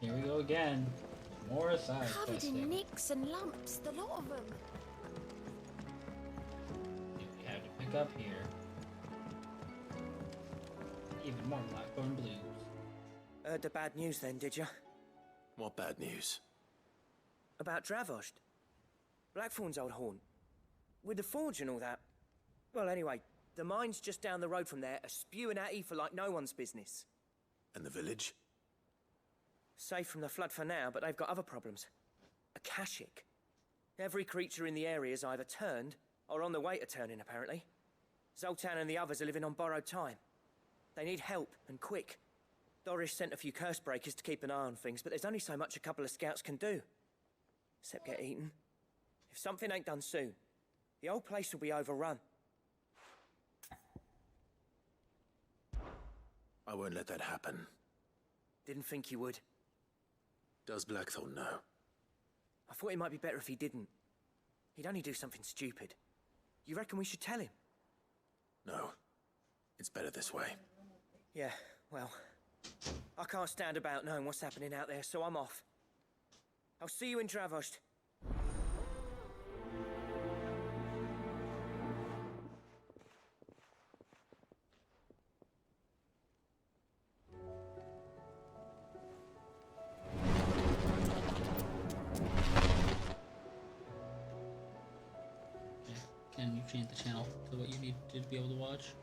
Here we go again. More side Covered questing. in nicks and lumps, the lot of them. We have to pick up here. Even more Blackthorn Blues. Heard the bad news then, did you? What bad news? About Dravost. Blackthorn's old haunt. With the forge and all that. Well, anyway, the mine's just down the road from there are spewing at ether like no one's business. And the village? Safe from the flood for now, but they've got other problems. Akashic. Every creature in the area is either turned or on the way to turning, apparently. Zoltan and the others are living on borrowed time. They need help, and quick. Doris sent a few curse breakers to keep an eye on things, but there's only so much a couple of scouts can do. Except get eaten. If something ain't done soon, the whole place will be overrun. I won't let that happen. Didn't think you would. Does Blackthorn know? I thought it might be better if he didn't. He'd only do something stupid. You reckon we should tell him? No. It's better this way. Yeah, well, I can't stand about knowing what's happening out there, so I'm off. I'll see you in Dravost. Yeah. Can you change the channel to what you need to be able to watch?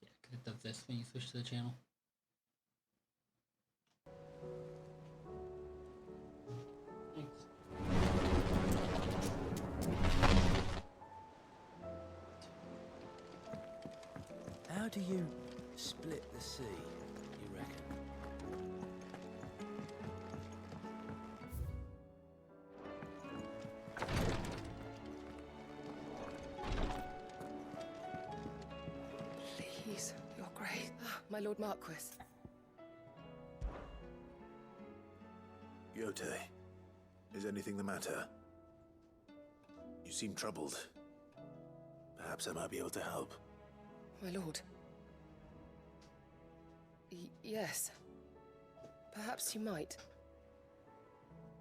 Yeah, because it does this when you switch to the channel. Thanks. How do you split the sea, you reckon? Please, Your Grace. My Lord Marquis. Yote, is anything the matter? You seem troubled. Perhaps I might be able to help. My lord. Yes. Perhaps you might.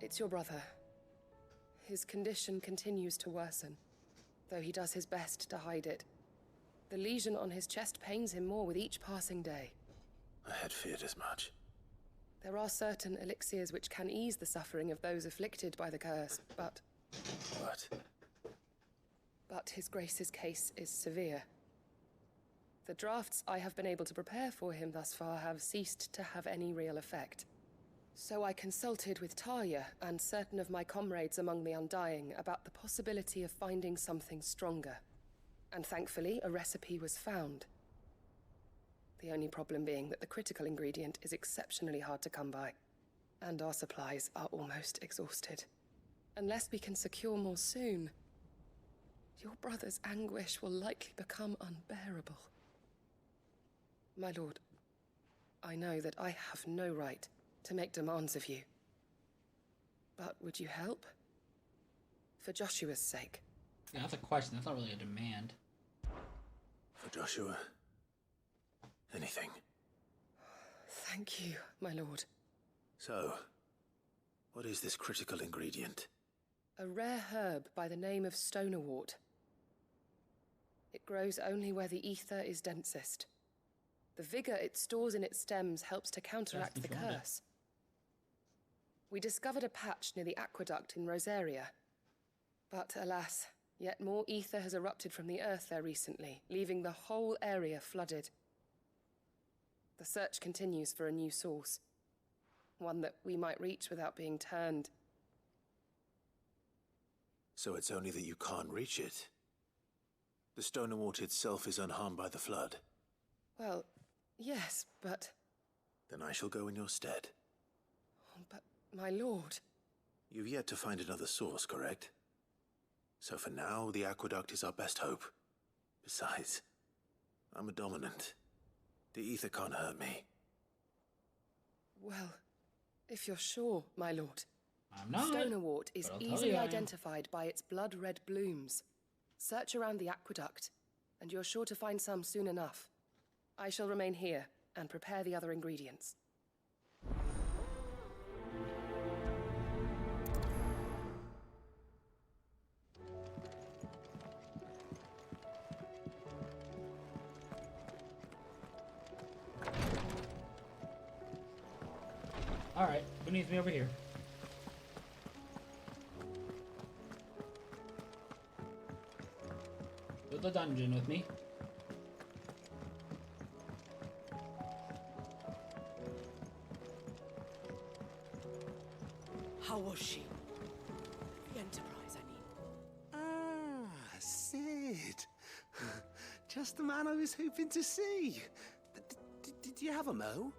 It's your brother. His condition continues to worsen, though he does his best to hide it. The lesion on his chest pains him more with each passing day. I had feared as much. There are certain elixirs which can ease the suffering of those afflicted by the curse, but What? His Grace's case is severe. The drafts I have been able to prepare for him thus far have ceased to have any real effect. So I consulted with Talia and certain of my comrades among the Undying about the possibility of finding something stronger. And thankfully, a recipe was found. The only problem being that the critical ingredient is exceptionally hard to come by, and our supplies are almost exhausted. Unless we can secure more soon, your brother's anguish will likely become unbearable. My lord, I know that I have no right to make demands of you. But would you help? For Joshua's sake. Yeah, that's a question. That's not really a demand. For Joshua? Anything. Thank you, my lord. So, what is this critical ingredient? A rare herb by the name of stonerwort. It grows only where the ether is densest. The vigor it stores in its stems helps to counteract the curse. We discovered a patch near the aqueduct in Rosaria. But alas, yet more ether has erupted from the earth there recently, leaving the whole area flooded. The search continues for a new source. One that we might reach without being turned. So it's only that you can't reach it. The Stonerwort itself is unharmed by the flood. Well, yes, but... Then I shall go in your stead. But, my lord... You've yet to find another source, correct? So for now, the aqueduct is our best hope. Besides, I'm a dominant. The ether can't hurt me. Well, if you're sure, my lord. I'm not. Stonerwort is but I'll tell easily you I am. identified by its blood-red blooms. Search around the aqueduct, and you're sure to find some soon enough. I shall remain here and prepare the other ingredients. Alright, who needs me over here? To the dungeon with me. How was she? The Enterprise, I mean. Ah, Sid. Just the man I was hoping to see. Did you have a mo?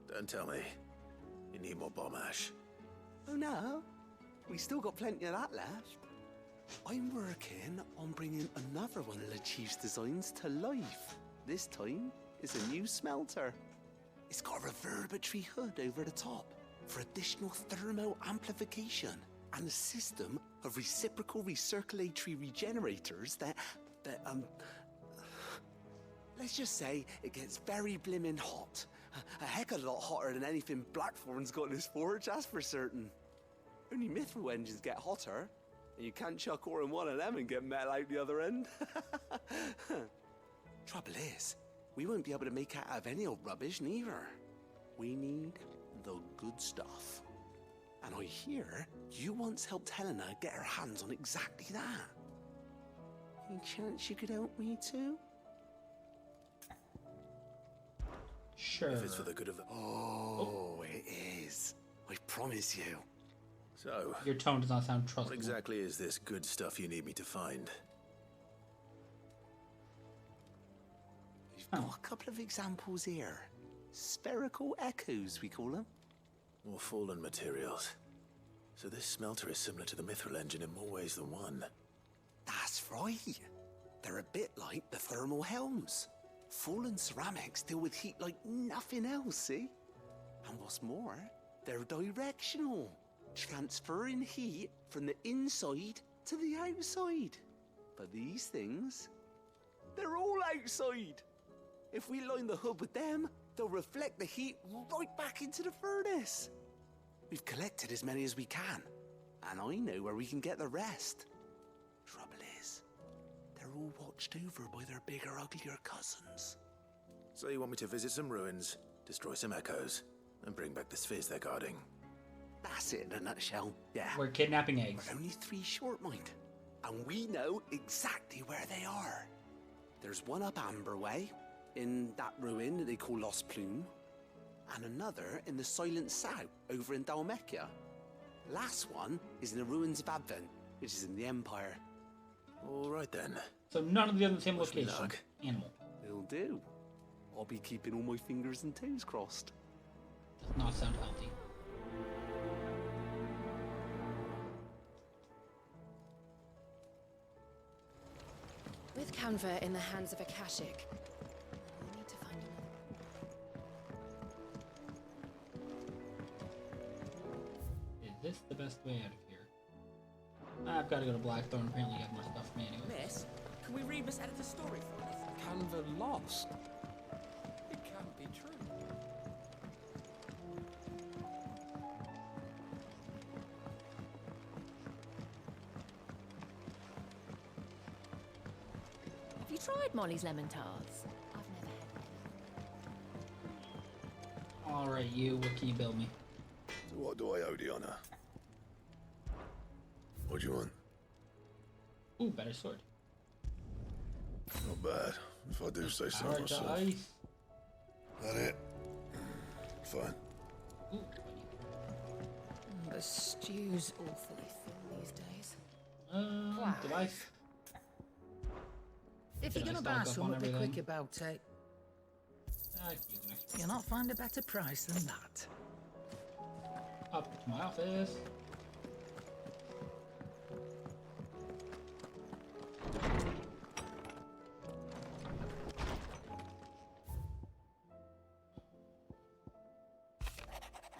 Don't tell me. You need more bomb ash. Oh no, we still got plenty of that left. I'm working on bringing another one of the Chief's designs to life. This time, it's a new smelter. It's got a reverberatory hood over the top for additional thermal amplification and a system of reciprocal recirculatory regenerators that let's just say it gets very blimmin' hot. A heck of a lot hotter than anything Blackthorn's got in his forge, that's for certain. Only mithril engines get hotter, and you can't chuck ore in one of them and get metal out the other end. Trouble is, we won't be able to make it out of any old rubbish neither. We need the good stuff. And I hear you once helped Helena get her hands on exactly that. Any chance you could help me too? Sure. If it's for the good of the... Oh, it is. I promise you. So, Your tone does not sound what trustworthy. exactly is this good stuff you need me to find? We've got a couple of examples here. Spherical echoes, we call them. More fallen materials. So this smelter is similar to the mithril engine in more ways than one. That's right. They're a bit like the thermal helms. Fallen ceramics deal with heat like nothing else, see? And what's more, they're directional, transferring heat from the inside to the outside. But these things, they're all outside. If we line the hood with them, they'll reflect the heat right back into the furnace. We've collected as many as we can, and I know where we can get the rest. Trouble is, they're all watched over by their bigger, uglier cousins. So you want me to visit some ruins, destroy some echoes, and bring back the spheres they're guarding? That's it in a nutshell, yeah. We're kidnapping eggs. We're only 3 short, mind. And we know exactly where they are. There's one up Amber Way, in that ruin that they call Lost Plume, and another in the Silent South, over in Dalmekia. Last one is in the ruins of Advent, which is in the Empire. All right then. So none of the other same Wish me location. luck. Animal. It'll do. I'll be keeping all my fingers and toes crossed. Does not sound healthy. With Canva in the hands of Akashic, we need to find another. Is this the best way out of here? I've got to go to Blackthorn. Apparently you have more stuff for me anyway. Miss, can we read Miss Editor's story for us? Canva lost. It can't be true. Have you tried Molly's lemon tarts? I've never had. Alright, you. What can you build me? What do I owe the honor? What do you want? Ooh, better sword. Not bad, if I do say so Power to myself. ice. That it? Fine. Ooh, The stew's awfully thin these days. device. If you're Did I gonna stock buy up on something, be everything? quick about it. I can use an extra. You'll not find a better price than that. Up to my office.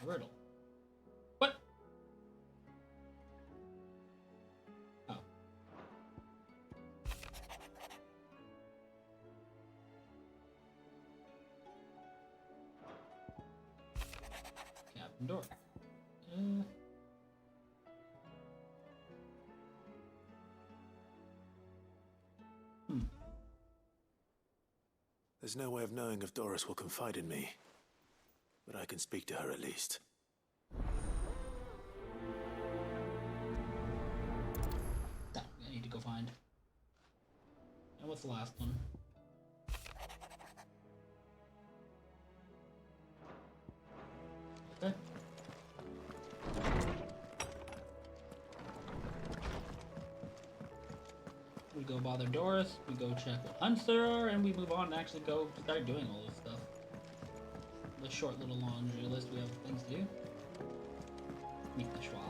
Riddle. What? Oh. Door. There's no way of knowing if Doris will confide in me, but I can speak to her at least. That I need to go find. And what's the last one? Okay. We go bother Doris, we go check what hunts there are, and we move on and actually go start doing all this stuff. The short little laundry list, we have things to do. Meet the Schwab.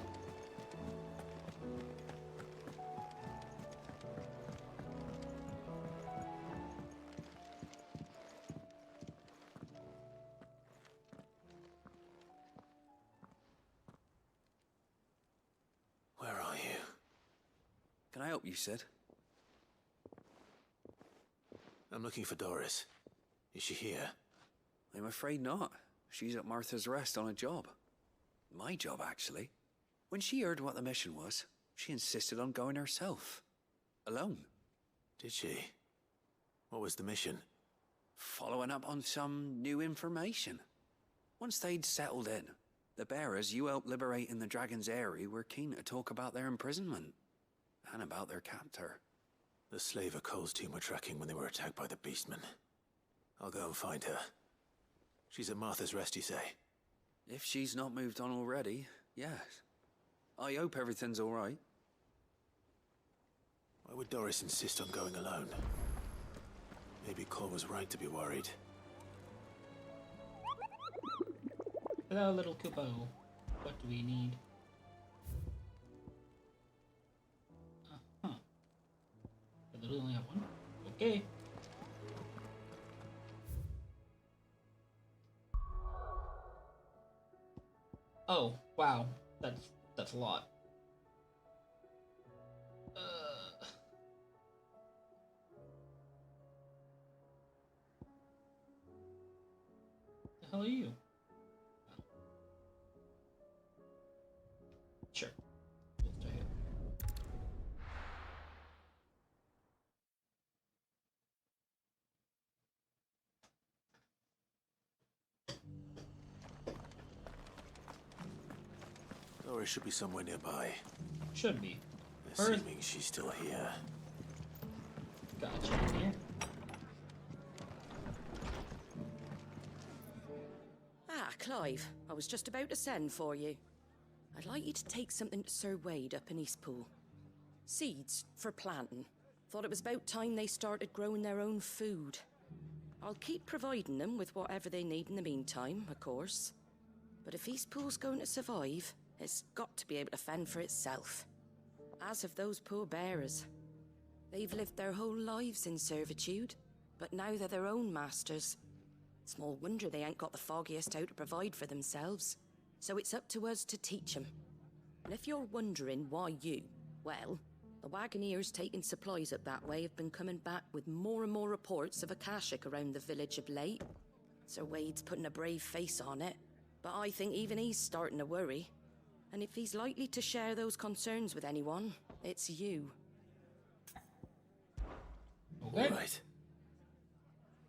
Where are you? Can I help you, Sid? I'm looking for Doris. Is she here? I'm afraid not. She's at Martha's Rest on a job. My job, actually. When she heard what the mission was, she insisted on going herself. Alone. Did she? What was the mission? Following up on some new information. Once they'd settled in, the bearers you helped liberate in the Dragon's Eyrie were keen to talk about their imprisonment. And about their captor. The slaver Cole's team were tracking when they were attacked by the Beastmen. I'll go and find her. She's at Martha's Rest, you say? If she's not moved on already, yes. I hope everything's all right. Why would Doris insist on going alone? Maybe Cole was right to be worried. Hello, little Kupo. What do we need? I literally only have one. Okay. Oh, wow. That's a lot. The hell are you? Oh. Sure. We'll stay here. Doris should be somewhere nearby. Should be. Assuming she's still here. Gotcha. Here. Ah, Clive. I was just about to send for you. I'd like you to take something to Sir Wade up in Eastpool. Seeds for planting. Thought it was about time they started growing their own food. I'll keep providing them with whatever they need in the meantime, of course. But if Eastpool's going to survive, it's got to be able to fend for itself. As of those poor bearers. They've lived their whole lives in servitude, but now they're their own masters. Small wonder they ain't got the foggiest how to provide for themselves. So it's up to us to teach them. And if you're wondering why you, well, the Wagoneers taking supplies up that way have been coming back with more and more reports of Akashic around the village of late. Sir Wade's putting a brave face on it, but I think even he's starting to worry. And if he's likely to share those concerns with anyone, it's you. Okay. All right.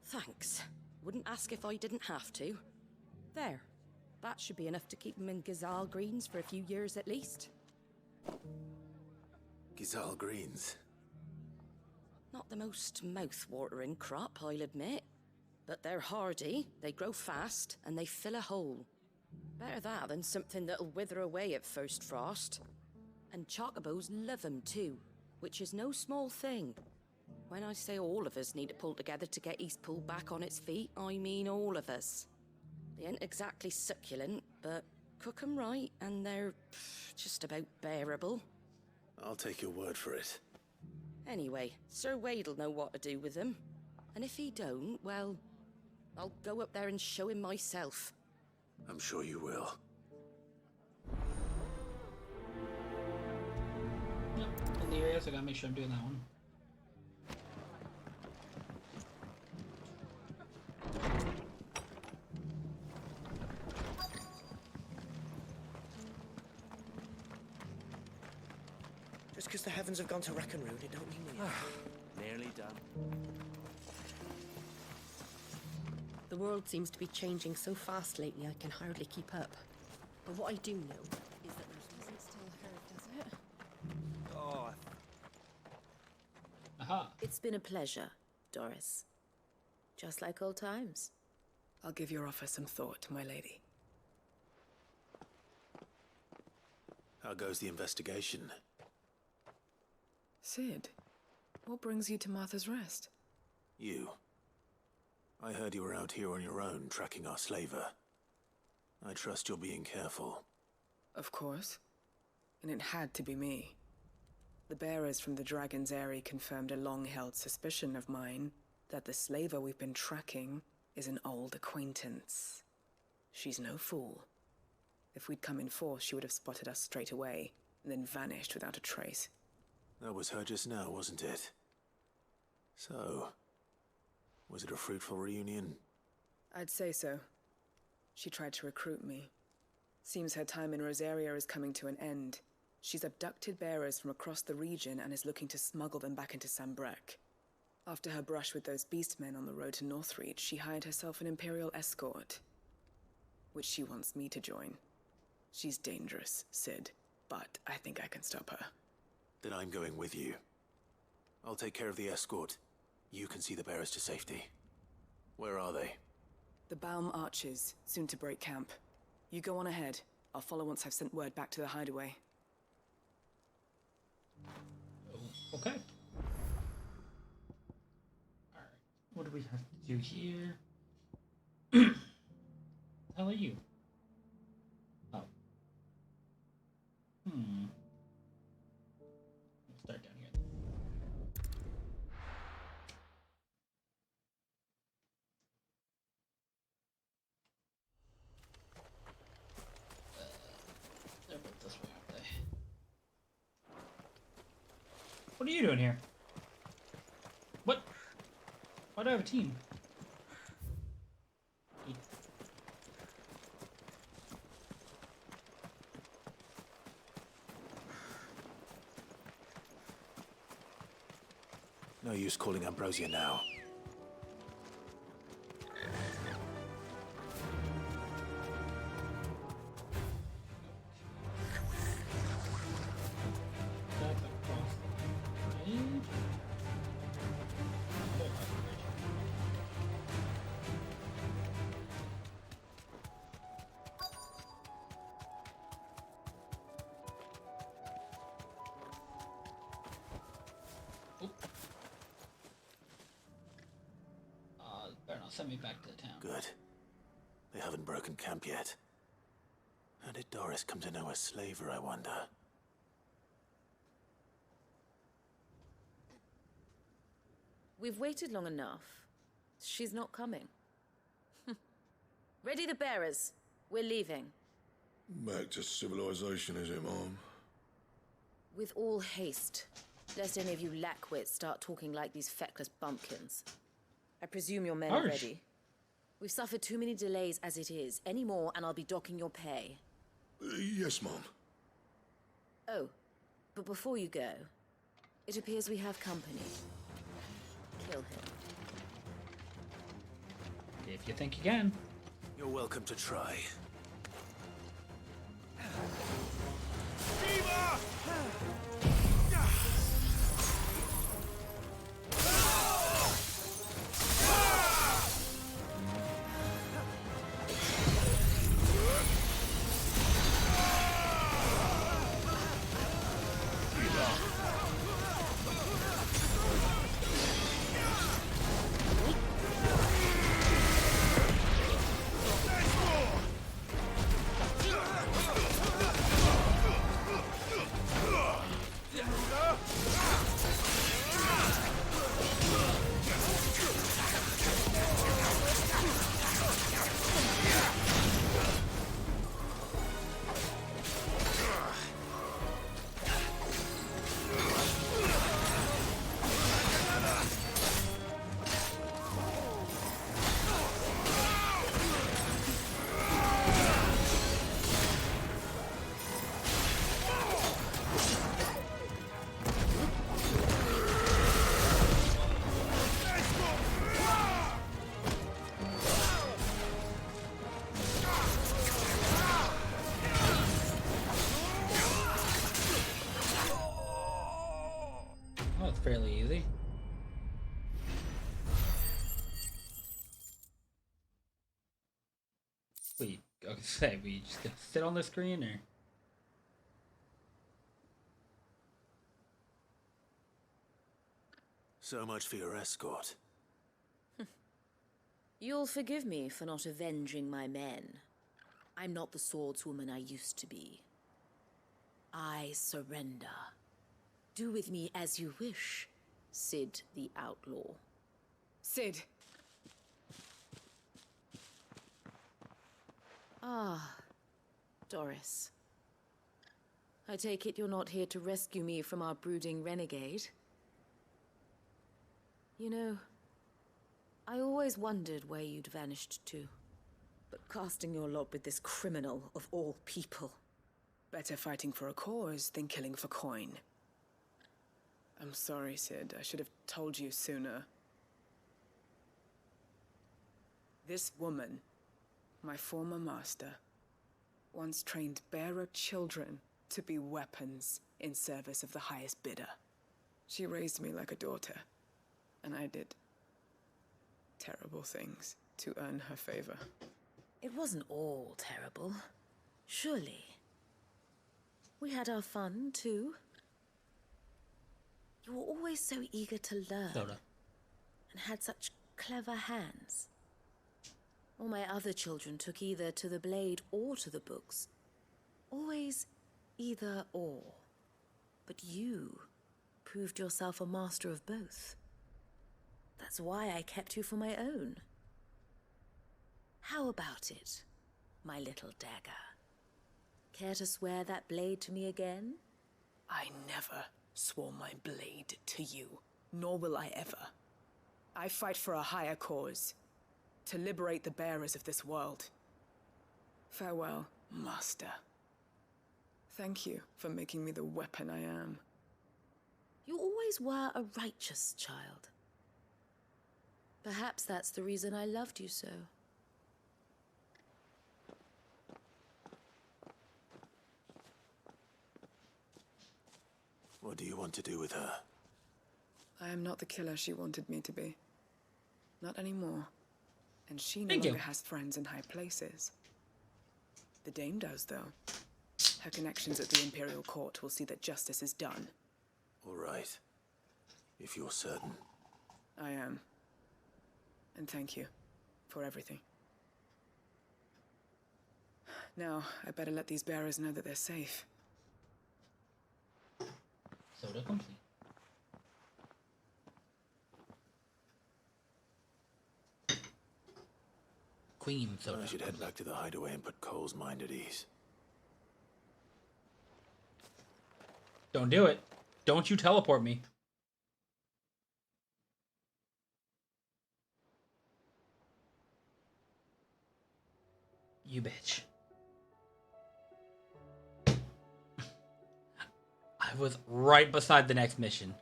Thanks. Wouldn't ask if I didn't have to. There. That should be enough to keep him in Gazal Greens for a few years at least. Gizal Greens. Not the most mouth-watering crop, I'll admit. But they're hardy, they grow fast, and they fill a hole. Better that than something that'll wither away at first frost. And chocobos love 'em too, which is no small thing. When I say all of us need to pull together to get Eastpool back on its feet, I mean all of us. They ain't exactly succulent, but cook 'em right and they're just about bearable. I'll take your word for it. Anyway, Sir Wade'll know what to do with them. And if he don't, well, I'll go up there and show him myself. I'm sure you will. Yep, in the area, so I gotta make sure I'm doing that one. heavens have gone to rack and ruin, it don't mean we Nearly done. The world seems to be changing so fast lately I can hardly keep up. But what I do know is that there's... Isn't still hurt, does it? Oh, Aha. It's been a pleasure, Doris. Just like old times. I'll give your offer some thought, my lady. How goes the investigation? Sid, what brings you to Martha's Rest? You. I heard you were out here on your own, tracking our slaver. I trust you're being careful. Of course. And it had to be me. The bearers from the Dragon's Eyrie confirmed a long-held suspicion of mine that the slaver we've been tracking is an old acquaintance. She's no fool. If we'd come in force, she would have spotted us straight away, and then vanished without a trace. That was her just now, wasn't it? So, was it a fruitful reunion? I'd say so. She tried to recruit me. Seems her time in Rosaria is coming to an end. She's abducted bearers from across the region and is looking to smuggle them back into Sambrec. After her brush with those beastmen on the road to Northreach, she hired herself an Imperial escort, which she wants me to join. She's dangerous, Sid, but I think I can stop her. Then I'm going with you. I'll take care of the escort. You can see the bearers to safety. Where are they? The Baum Archers, soon to break camp. You go on ahead. I'll follow once I've sent word back to the hideaway. Okay. Alright. What do we have to do here? How are you? Oh. Let's start down here. They're both this way, aren't they? What are you doing here? What? Why do I have a team? No use calling Ambrosia now. That's across the bridge. They're across the bridge. Oop. Better not send me back to the town. Good. They haven't broken camp yet. How did Doris come to know a slaver, I wonder? We've waited long enough. She's not coming. Ready the bearers. We're leaving. Back to civilization, is it, Mom? With all haste. Lest any of you lackwits start talking like these feckless bumpkins. I presume your men are Harsh. ready. We've suffered too many delays as it is. Any more and I'll be docking your pay. Yes, Mom. Oh, but before you go, it appears we have company. Kill him. If you think you can. You're welcome to try. fairly easy. Wait, okay, say we just gonna sit on the screen or? So much for your escort. You'll forgive me for not avenging my men. I'm not the swordswoman I used to be. I surrender. Do with me as you wish, Sid the Outlaw. Sid. Ah, Doris. I take it you're not here to rescue me from our brooding renegade? You know, I always wondered where you'd vanished to. But casting your lot with this criminal of all people. Better fighting for a cause than killing for coin. I'm sorry, Sid. I should have told you sooner. This woman, my former master, once trained bearer children to be weapons in service of the highest bidder. She raised me like a daughter, and I did terrible things to earn her favor. It wasn't all terrible, surely. We had our fun, too. You were always so eager to learn. Soda. And had such clever hands. All my other children took either to the blade or to the books. Always either or. But you proved yourself a master of both. That's why I kept you for my own. How about it, my little dagger? Care to swear that blade to me again? I never swore my blade to you, nor will I ever. I fight for a higher cause, to liberate the bearers of this world. Farewell, Master. Thank you for making me the weapon I am. You always were a righteous child. Perhaps that's the reason I loved you so. What do you want to do with her? I am not the killer she wanted me to be. Not anymore. And she no Thank longer you. has friends in high places. The Dame does, though. Her connections at the Imperial Court will see that justice is done. All right. If you're certain. I am. And thank you for everything. Now, I better let these bearers know that they're safe. Soda complete. Queen soda. I should head back to the hideaway and put Cole's mind at ease. Don't do it. Don't you teleport me. You bitch. I was right beside the next mission.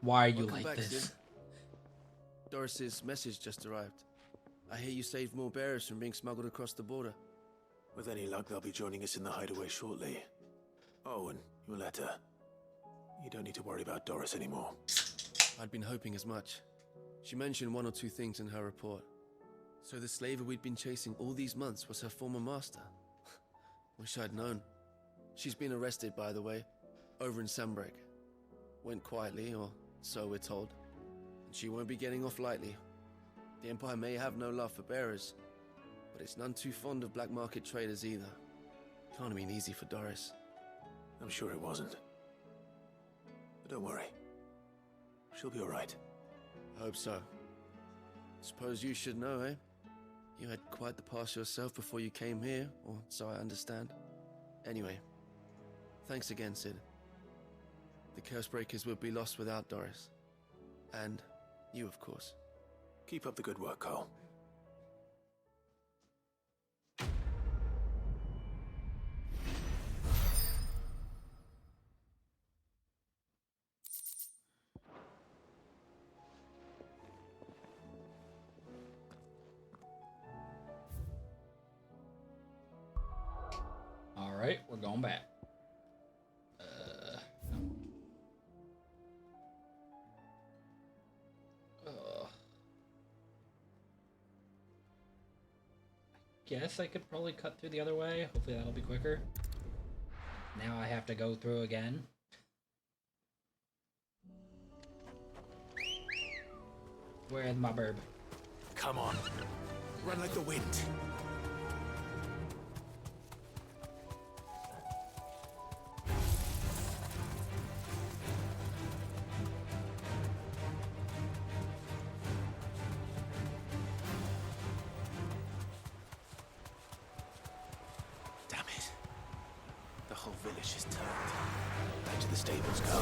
Why are you Welcome like back, this? Sid. Doris's message just arrived. I hear you saved more bearers from being smuggled across the border. With any luck, they'll be joining us in the hideaway shortly. Oh, and your letter. You don't need to worry about Doris anymore. I'd been hoping as much. She mentioned one or two things in her report. So the slaver we'd been chasing all these months was her former master. Wish I'd known. She's been arrested, by the way, over in Sunbreak. Went quietly, or so we're told. And she won't be getting off lightly. The Empire may have no love for bearers, but it's none too fond of black market traders either. Can't have been easy for Doris. I'm sure it wasn't. But don't worry. She'll be all right. I hope so. Suppose you should know, eh? You had quite the past yourself before you came here, or so I understand. Anyway, thanks again, Sid. The Cursebreakers would be lost without Doris. And you, of course. Keep up the good work, Cole. Alright, we're going back. guess I could probably cut through the other way. Hopefully that'll be quicker. Now I have to go through again. Where's my burb? Come on. Run like the wind. Damn it. The whole village is turned. Back to the stables go.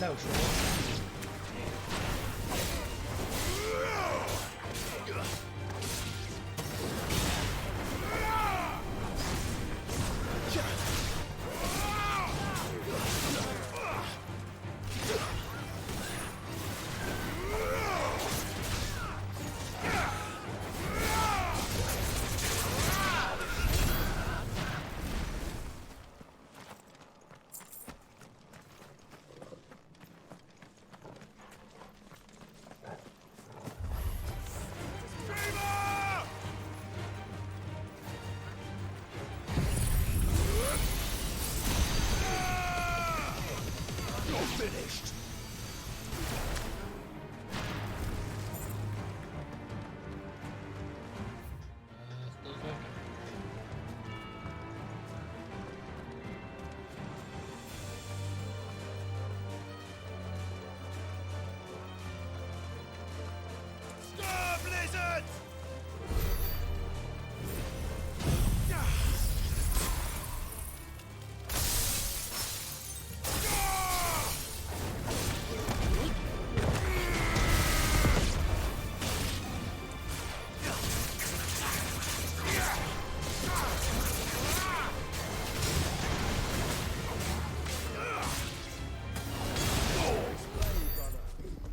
Hello, Troll. Finished. Still cooking. Stop, lizards!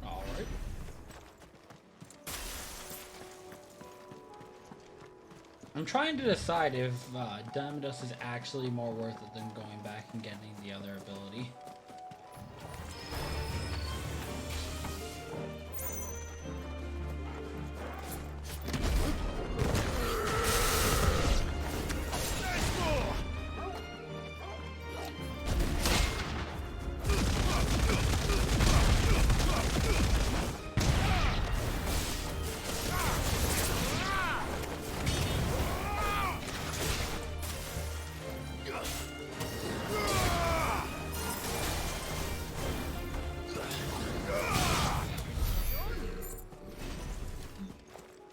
Alright. I'm trying to decide if Damados is actually more worth it than going back and getting the other ability.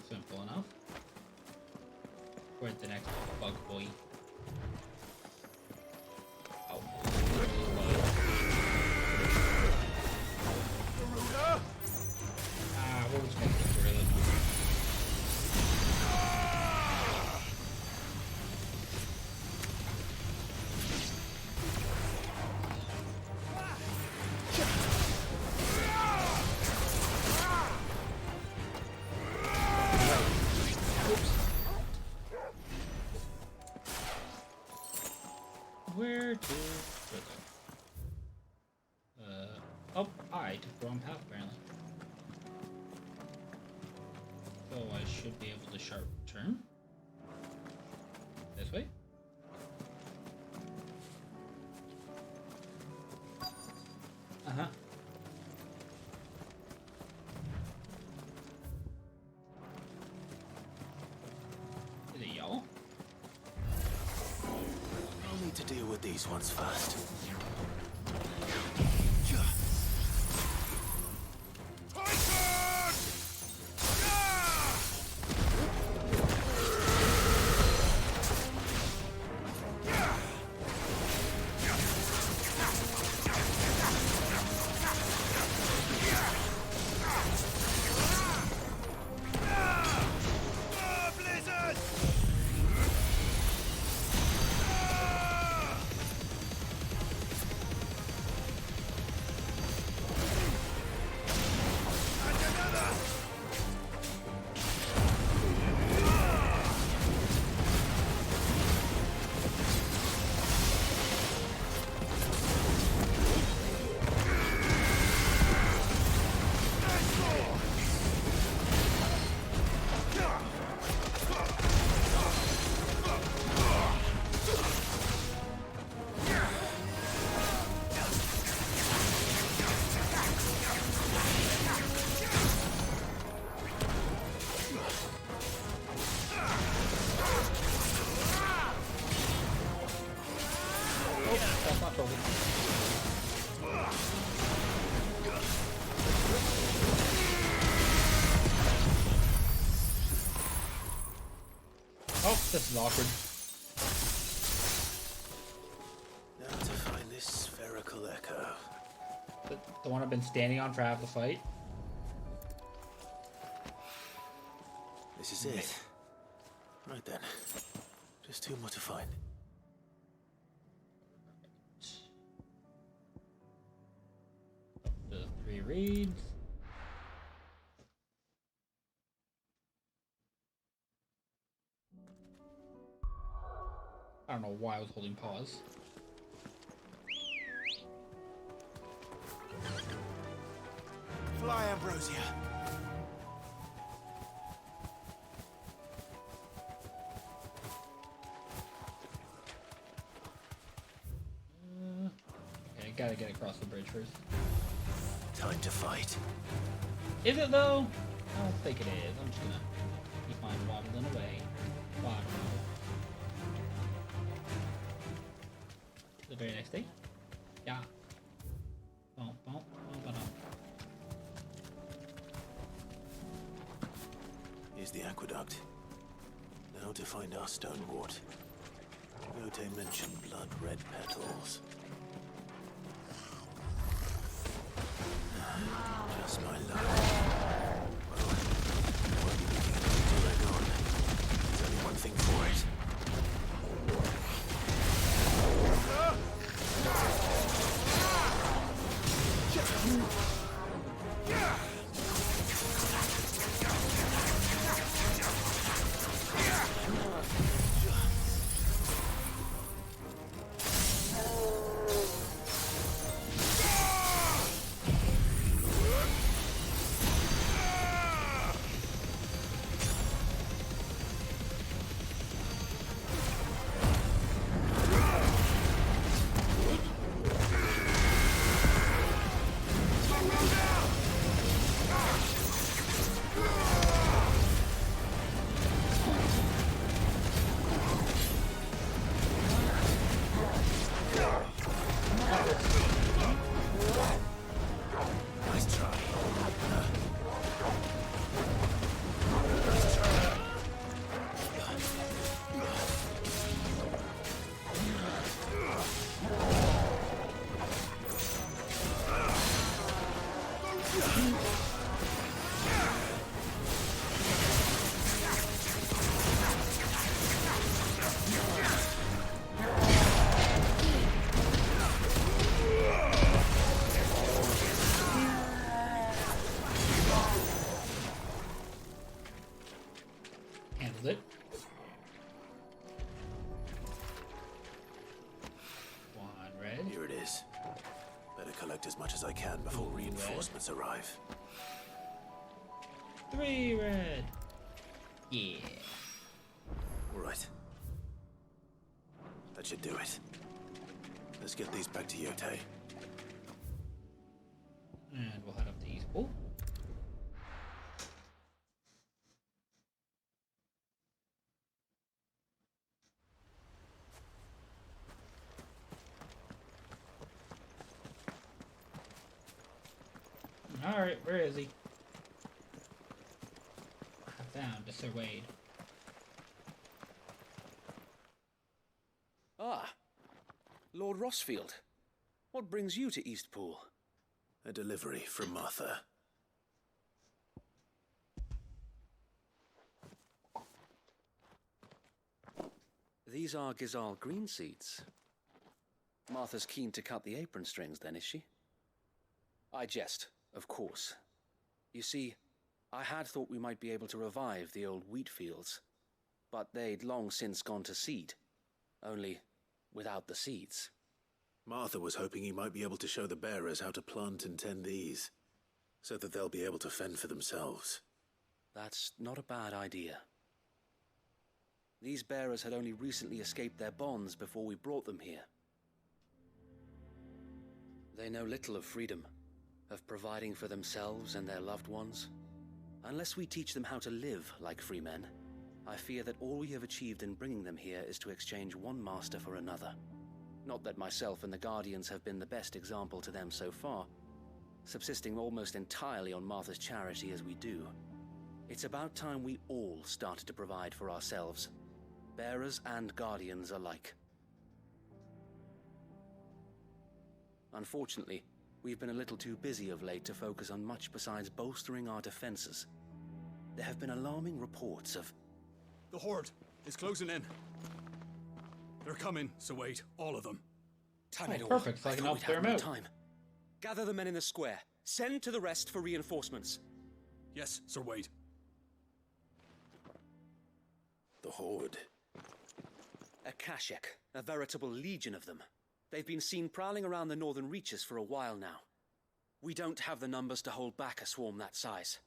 Simple enough. Where's the next bug boy? Oh. We'll just make it through them. Where to? Oh, I took the wrong path apparently. So I should be able to sharp turn. This way. Uh-huh. Is it y'all? I'll need to deal with these ones first. That's not totally. Oh, this is awkward. Now to find this spherical echo. The one I've been standing on for half the fight. This is it. Right then. Just two more to find. The 3 reads. I don't know why I was holding pause. Fly, Ambrosia. Okay, gotta get across the bridge first. Time to fight. Is it though? I don't think it is. I'm just gonna keep on waddling away. The very next thing? Yeah. Bum, bum, bum, bum. Here's the aqueduct. Now to find our stone wart. Yote mentioned blood-red petals. Just my luck. Well, I won't be looking at them until they're gone. There's only one thing for it. Handled it. One red. Here it is. Better collect as much as I can before reinforcements arrive. 3 red. Yeah. All right. That should do it. Let's get these back to Yote. And we'll head up to East Pool. Alright, where is he? I found Sir Wade. Ah, Lord Rossfield. What brings you to Eastpool? A delivery from Martha. These are Gizal green seeds. Martha's keen to cut the apron strings then, is she? I jest, of course. You see, I had thought we might be able to revive the old wheat fields, but they'd long since gone to seed, only without the seeds. Martha was hoping he might be able to show the bearers how to plant and tend these, so that they'll be able to fend for themselves. That's not a bad idea. These bearers had only recently escaped their bonds before we brought them here. They know little of freedom, of providing for themselves and their loved ones. Unless we teach them how to live like free men, I fear that all we have achieved in bringing them here is to exchange one master for another. Not that myself and the Guardians have been the best example to them so far, subsisting almost entirely on Martha's charity as we do. It's about time we all started to provide for ourselves, bearers and Guardians alike. Unfortunately, we've been a little too busy of late to focus on much besides bolstering our defenses. There have been alarming reports of... The Horde is closing in. They're coming, so wait, all of them. Time it all. Perfect, so I can help clear them out. Time. Gather the men in the square. Send to the rest for reinforcements. Yes, Sir Wade. The Horde. A Kashik, a veritable legion of them. They've been seen prowling around the northern reaches for a while now. We don't have the numbers to hold back a swarm that size.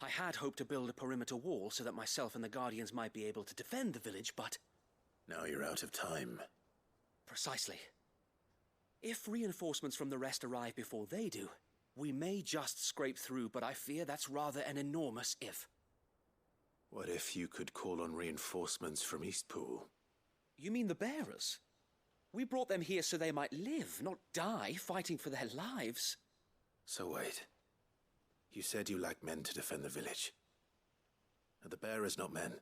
I had hoped to build a perimeter wall so that myself and the Guardians might be able to defend the village, but... Now you're out of time. Precisely. If reinforcements from the rest arrive before they do, we may just scrape through, but I fear that's rather an enormous if. What if you could call on reinforcements from Eastpool? You mean the bearers? We brought them here so they might live, not die fighting for their lives. So wait. You said you lack men to defend the village. Are the bearers not men?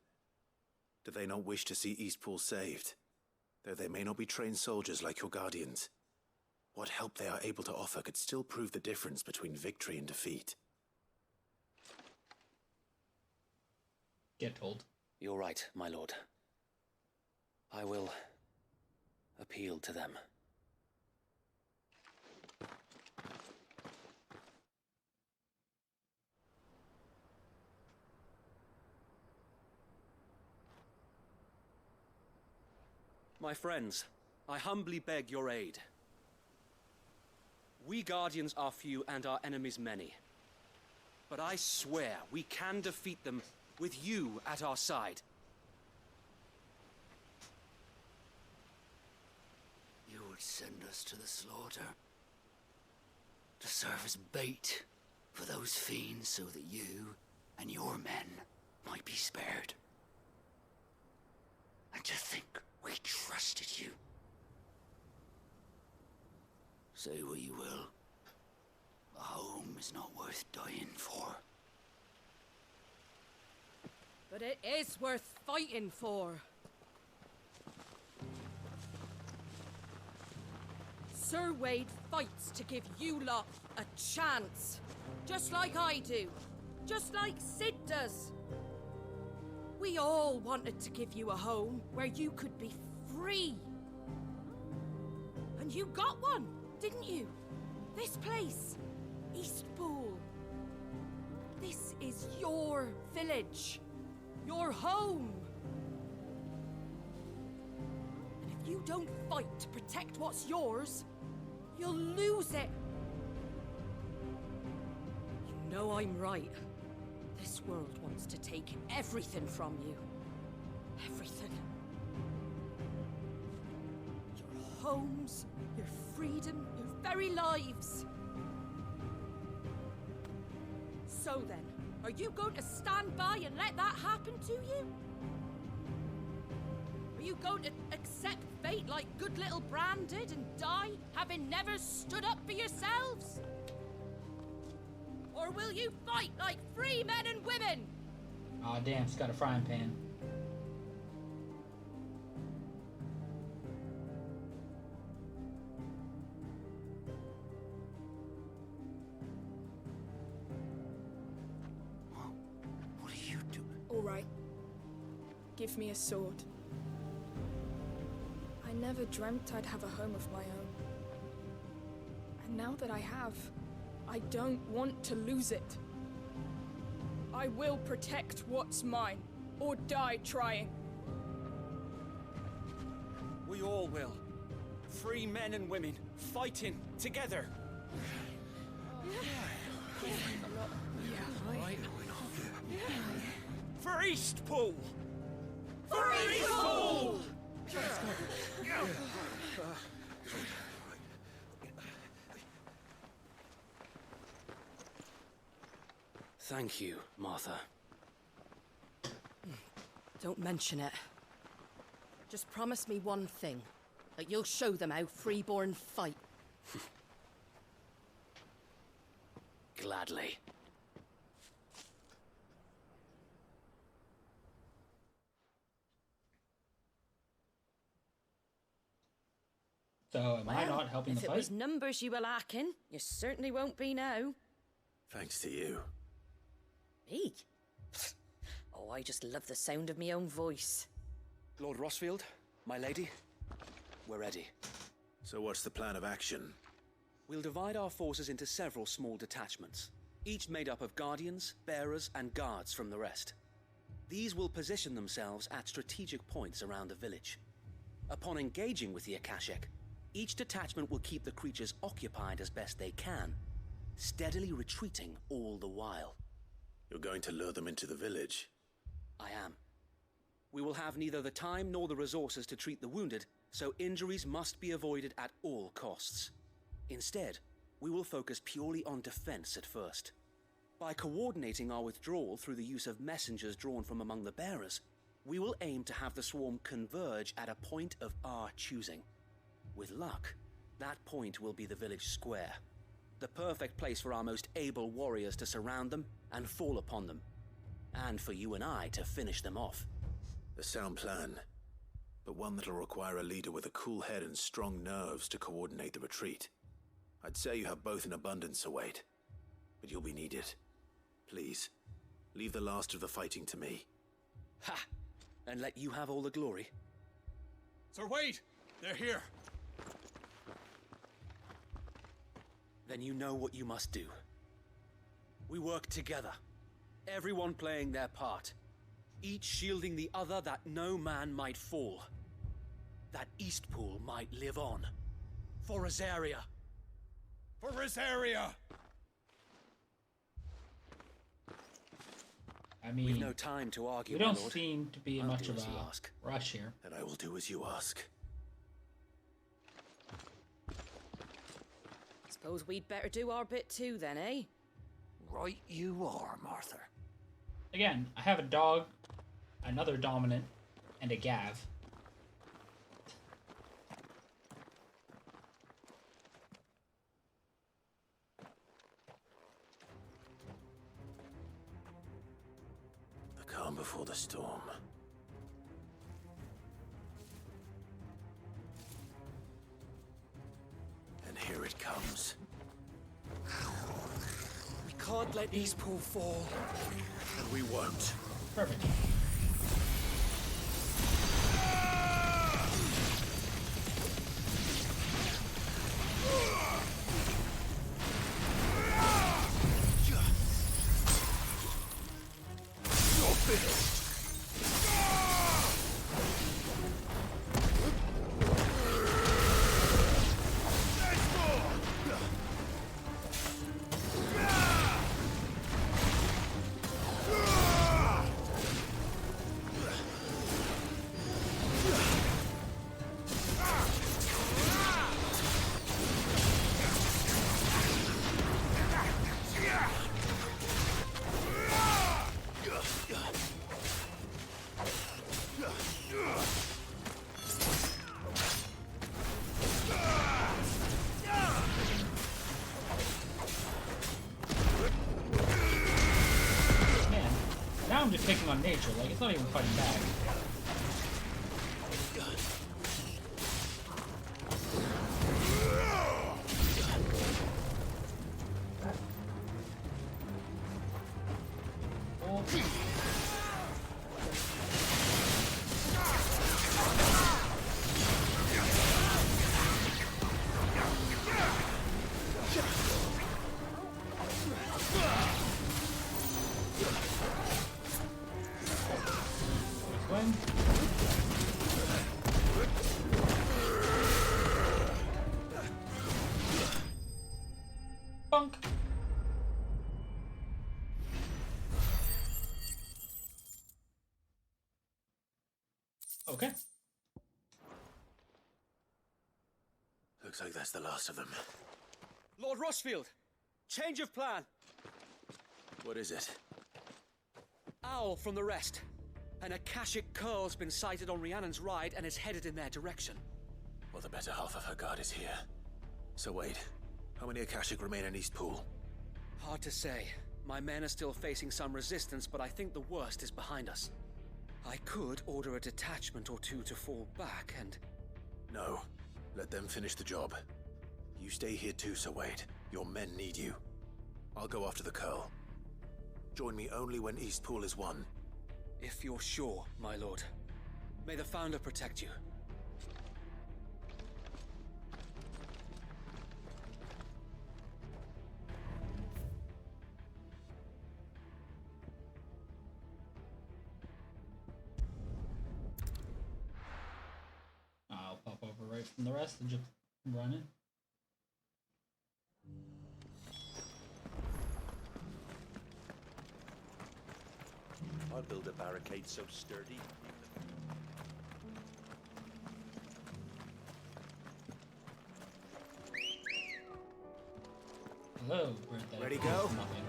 Do they not wish to see Eastpool saved? Though they may not be trained soldiers like your Guardians. What help they are able to offer could still prove the difference between victory and defeat. Get told. You're right, my lord. I will appeal to them. My friends, I humbly beg your aid. We Guardians are few and our enemies many. But I swear we can defeat them with you at our side. You would send us to the slaughter, to serve as bait for those fiends so that you and your men might be spared. And to think we trusted you. Say what you will, a home is not worth dying for. But it is worth fighting for. Sir Wade fights to give you lot a chance. Just like I do. Just like Sid does. We all wanted to give you a home where you could be free. And you got one, didn't you? This place, Eastpool. This is your village. Your home. And if you don't fight to protect what's yours, you'll lose it. You know I'm right. This world wants to take everything from you. Everything. Your homes, your freedom, your very lives. So then, are you going to stand by and let that happen to you? Are you going to accept fate like good little Bran did and die, having never stood up for yourselves? Or will you fight like free men and women? Aw, damn, it's got a frying pan. What are you doing? All right. Give me a sword. I never dreamt I'd have a home of my own. And now that I have, I don't want to lose it. I will protect what's mine, or die trying. We all will. Free men and women, fighting together. For Eastpool! For Eastpool! Thank you, Martha. Don't mention it. Just promise me one thing. Like you'll show them how freeborn fight. Gladly. So am I not helping the If it fight? was numbers you were lacking, you certainly won't be now. Thanks to you. Me? Oh, I just love the sound of my own voice. Lord Rossfield, my lady, we're ready. So what's the plan of action? We'll divide our forces into several small detachments, each made up of guardians, bearers, and guards from the rest. These will position themselves at strategic points around the village. Upon engaging with the Akashic, each detachment will keep the creatures occupied as best they can, steadily retreating all the while. You're going to lure them into the village? I am. We will have neither the time nor the resources to treat the wounded, so injuries must be avoided at all costs. Instead, we will focus purely on defense at first. By coordinating our withdrawal through the use of messengers drawn from among the bearers, we will aim to have the swarm converge at a point of our choosing. With luck, that point will be the village square, the perfect place for our most able warriors to surround them and fall upon them, and for you and I to finish them off. A sound plan, but one that'll require a leader with a cool head and strong nerves to coordinate the retreat. I'd say you have both in abundance, Await, but you'll be needed. Please, leave the last of the fighting to me. Ha! And let you have all the glory. Sir Wade! They're here! Then you know what you must do. We work together, everyone playing their part, each shielding the other that no man might fall, that Eastpool might live on. For Rosaria! For Rosaria! I mean, we've no time to argue, we don't my lord. seem to be I'll much do of as you a ask. rush here. And I will do as you ask. Suppose we'd better do our bit too then, eh? Right you are, Martha. Again, I have a dog, another dominant, and a Gav. The calm before the storm. And here it comes. We can't let Eastpool fall. And we won't. Perfect. I'm just picking on nature, like it's not even fighting back. Bunk. Okay. Looks like that's the last of them. Lord Rossfield! Change of plan! What is it? Owl from the rest. An Akashic curl's been sighted on Rhiannon's ride and is headed in their direction. Well, the better half of her guard is here. So wait, how many Akashic remain in Eastpool? Hard to say. My men are still facing some resistance, but I think the worst is behind us. I could order a detachment or two to fall back and... No. Let them finish the job. You stay here too, Sir Wade. Your men need you. I'll go after the Curl. Join me only when Eastpool is won. If you're sure, my lord. May the Founder protect you. I'll pop over right from the rest and just run in. I'll build a barricade so sturdy. Hello, birthday. Ready, go? Nothing.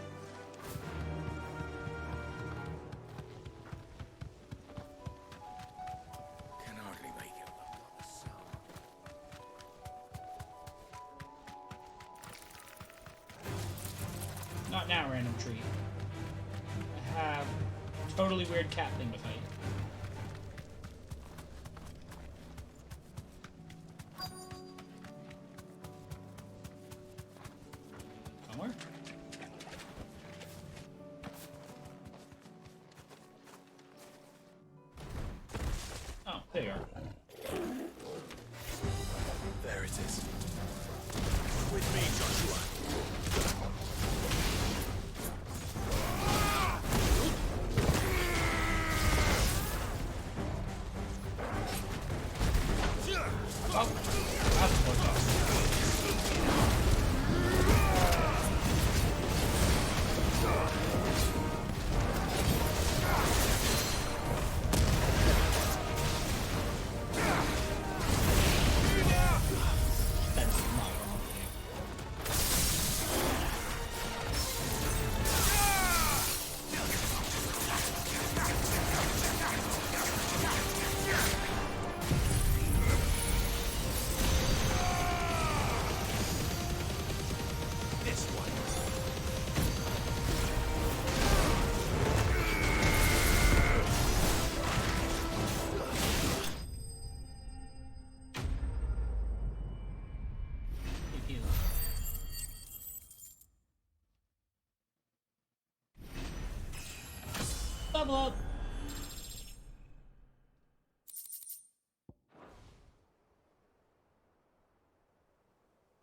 Can hardly make it look like the sun. Not now, random tree. I have a totally weird cat thing to fight. Somewhere? Oh, there you are. There it is. With me, Joshua. Level up!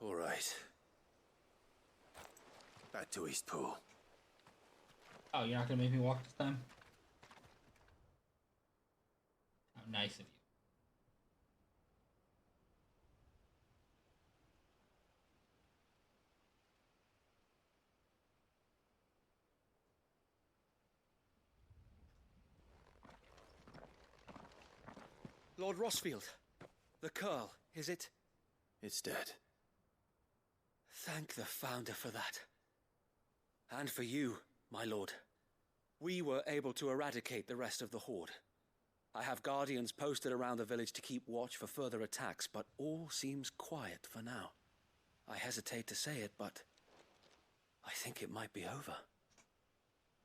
All right. Back to Eastpool. Oh, you're not gonna make me walk this time? How nice of you. Lord Rossfield, the Curl, is it? It's dead. Thank the Founder for that. And for you, my lord. We were able to eradicate the rest of the Horde. I have guardians posted around the village to keep watch for further attacks, but all seems quiet for now. I hesitate to say it, but I think it might be over.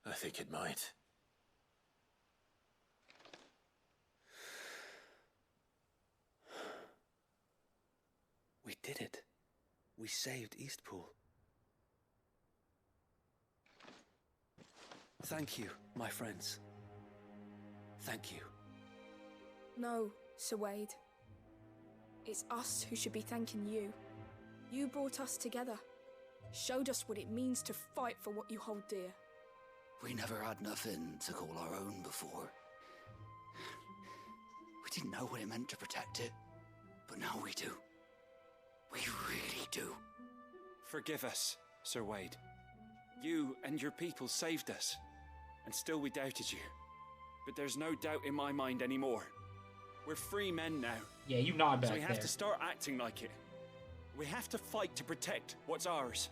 I think it might. We did it. We saved Eastpool. Thank you, my friends. Thank you. No, Sir Wade. It's us who should be thanking you. You brought us together. Showed us what it means to fight for what you hold dear. We never had nothing to call our own before. We didn't know what it meant to protect it, but now we do. We really do. Forgive us, Sir Wade. You and your people saved us, and still we doubted you. But there's no doubt in my mind anymore. We're free men now. Yeah, you nod back So we have there. to start acting like it. We have to fight to protect what's ours.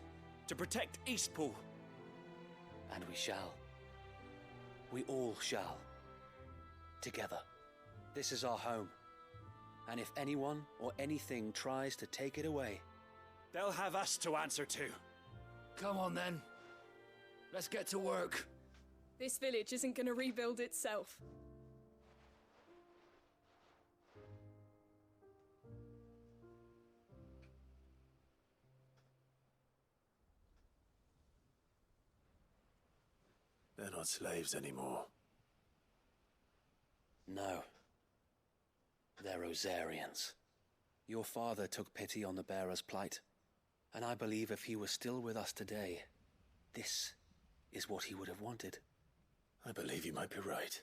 To protect Eastpool. And we shall. We all shall. Together. This is our home. And if anyone or anything tries to take it away, they'll have us to answer to. Come on then. Let's get to work. This village isn't gonna rebuild itself. They're not slaves anymore. No. They're Rosarians. Your father took pity on the bearer's plight, and I believe if he was still with us today, this is what he would have wanted. I believe you might be right.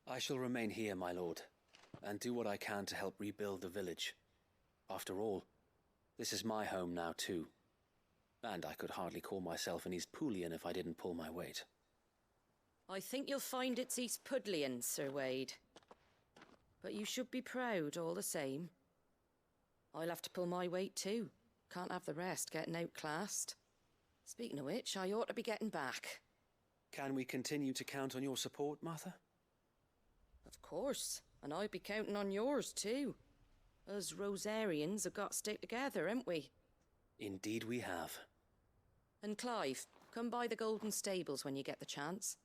I shall remain here, my lord, and do what I can to help rebuild the village. After all, this is my home now too, and I could hardly call myself an East Poolian if I didn't pull my weight. I think you'll find it's East Pudlian, Sir Wade. But you should be proud all the same. I'll have to pull my weight too. Can't have the rest getting outclassed. Speaking of which, I ought to be getting back. Can we continue to count on your support, Martha? Of course, and I'll be counting on yours too. Us Rosarians have got to stick together, haven't we? Indeed we have. And Clive, come by the Golden Stables when you get the chance.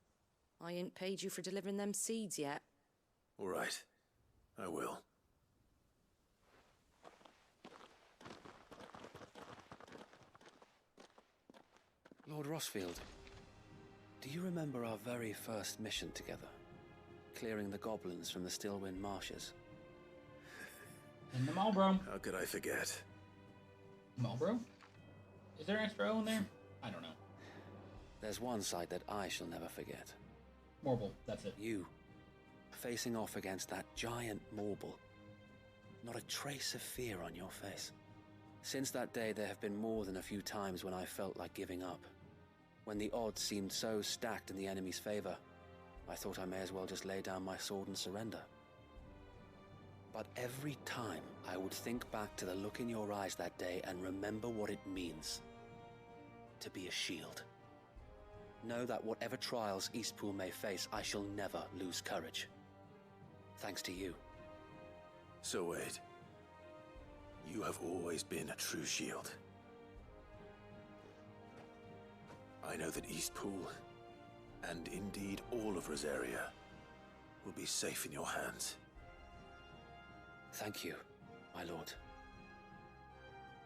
I ain't paid you for delivering them seeds yet. All right. I will. Lord Rossfield, do you remember our very first mission together? Clearing the goblins from the Stillwind marshes? In the Marlborough. How could I forget? Marlborough? Is there an extra O in there? I don't know. There's one sight that I shall never forget. Morble, that's it. You, facing off against that giant Morble. Not a trace of fear on your face. Since that day, there have been more than a few times when I felt like giving up. When the odds seemed so stacked in the enemy's favor, I thought I may as well just lay down my sword and surrender. But every time, I would think back to the look in your eyes that day and remember what it means to be a shield. Know that whatever trials Eastpool may face, I shall never lose courage. Thanks to you. So Wade, you have always been a true shield. I know that Eastpool, and indeed all of Rosaria, will be safe in your hands. Thank you, my lord.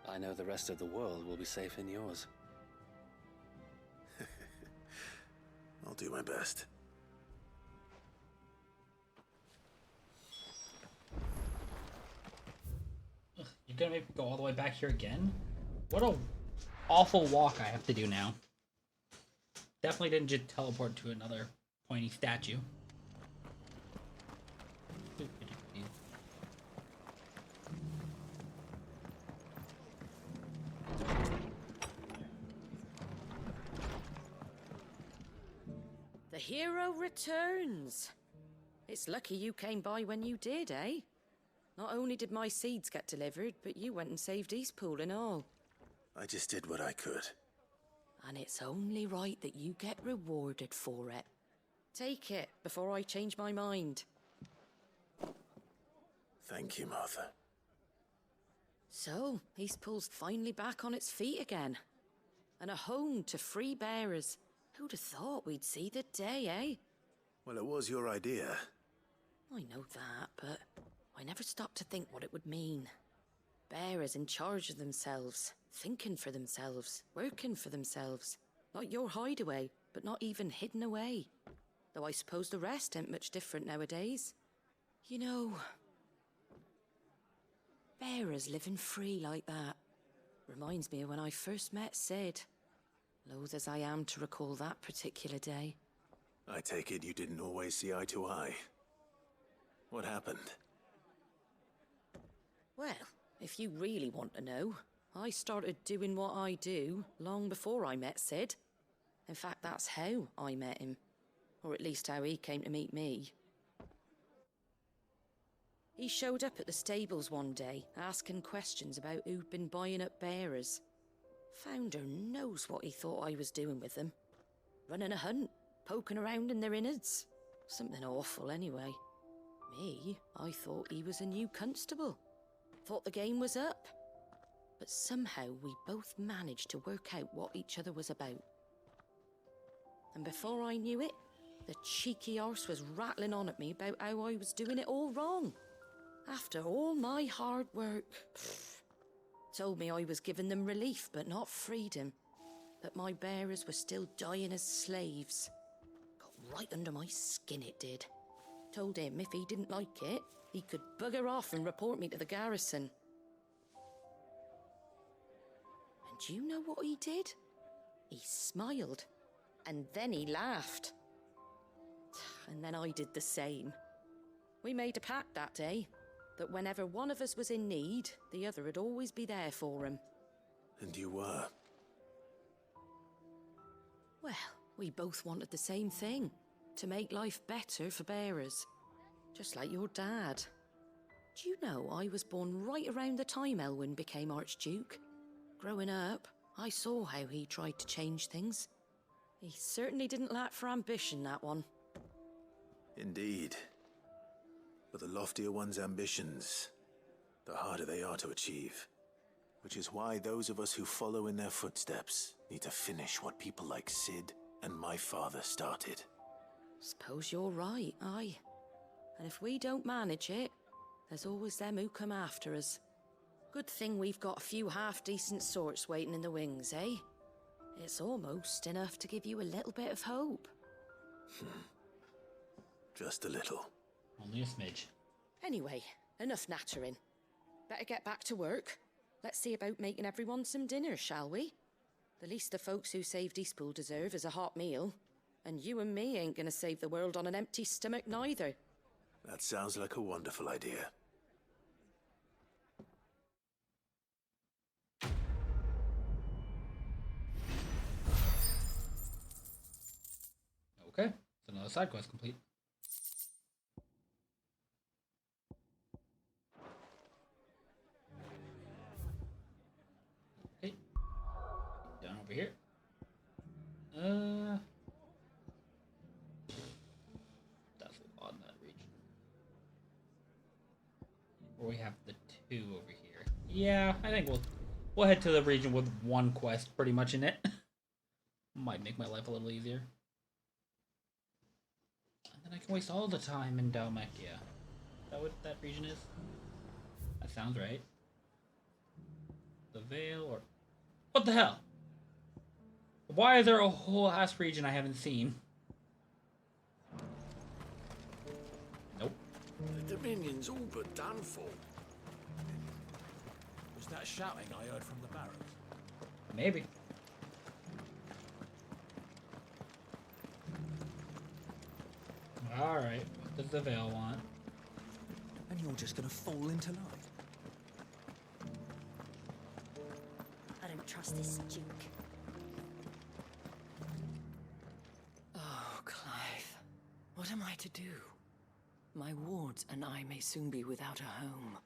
I know the rest of the world will be safe in yours. I'll do my best. Ugh, you're gonna make me go all the way back here again? What a awful walk I have to do now. Definitely didn't just teleport to another pointy statue. The hero returns. It's lucky you came by when you did, eh? Not only did my seeds get delivered, but you went and saved Eastpool and all. I just did what I could. And it's only right that you get rewarded for it. Take it before I change my mind. Thank you, Martha. So, Eastpool's finally back on its feet again. And a home to free bearers. Who'd have thought we'd see the day, eh? Well, it was your idea. I know that, but I never stopped to think what it would mean. Bearers in charge of themselves, thinking for themselves, working for themselves. Not your hideaway, but not even hidden away. Though I suppose the rest ain't much different nowadays. You know, bearers living free like that reminds me of when I first met Sid. Loath as I am to recall that particular day. I take it you didn't always see eye to eye. What happened? Well, if you really want to know, I started doing what I do long before I met Sid. In fact, that's how I met him. Or at least how he came to meet me. He showed up at the stables one day, asking questions about who'd been buying up bearers. Founder knows what he thought I was doing with them. Running a hunt, poking around in their innards. Something awful anyway. Me? I thought he was a new constable. Thought the game was up. But somehow we both managed to work out what each other was about. And before I knew it, the cheeky arse was rattling on at me about how I was doing it all wrong. After all my hard work. Told me I was giving them relief, but not freedom. That my bearers were still dying as slaves. Got right under my skin, it did. Told him if he didn't like it, he could bugger off and report me to the garrison. And do you know what he did? He smiled, and then he laughed. And then I did the same. We made a pact that day, that whenever one of us was in need, the other would always be there for him. And you were? Well, we both wanted the same thing. To make life better for bearers. Just like your dad. Do you know I was born right around the time Elwyn became Archduke? Growing up, I saw how he tried to change things. He certainly didn't lack for ambition, that one. Indeed. But the loftier one's ambitions, the harder they are to achieve. Which is why those of us who follow in their footsteps need to finish what people like Sid and my father started. Suppose you're right, aye. And if we don't manage it, there's always them who come after us. Good thing we've got a few half-decent sorts waiting in the wings, eh? It's almost enough to give you a little bit of hope. Just a little. Only a smidge. Anyway, enough nattering. Better get back to work. Let's see about making everyone some dinner, shall we? The least the folks who saved Eastpool deserve is a hot meal. And you and me ain't gonna save the world on an empty stomach neither. That sounds like a wonderful idea. Okay, so another side quest complete. Okay, down over here. That's a lot in that region. Or we have the two over here. Yeah, I think we'll head to the region with one quest pretty much in it. Might make my life a little easier. And then I can waste all the time in Dalmec, yeah. Is that what that region is? That sounds right. The Vale or... What the hell? Why is there a whole ass region I haven't seen? Nope. The Dominion's all but done for. Was that shouting I heard from the barracks? Maybe. Alright, what does the Vale want? And you're just gonna fall into line? I don't trust this Duke. Oh, Clive. What am I to do? My wards and I may soon be without a home.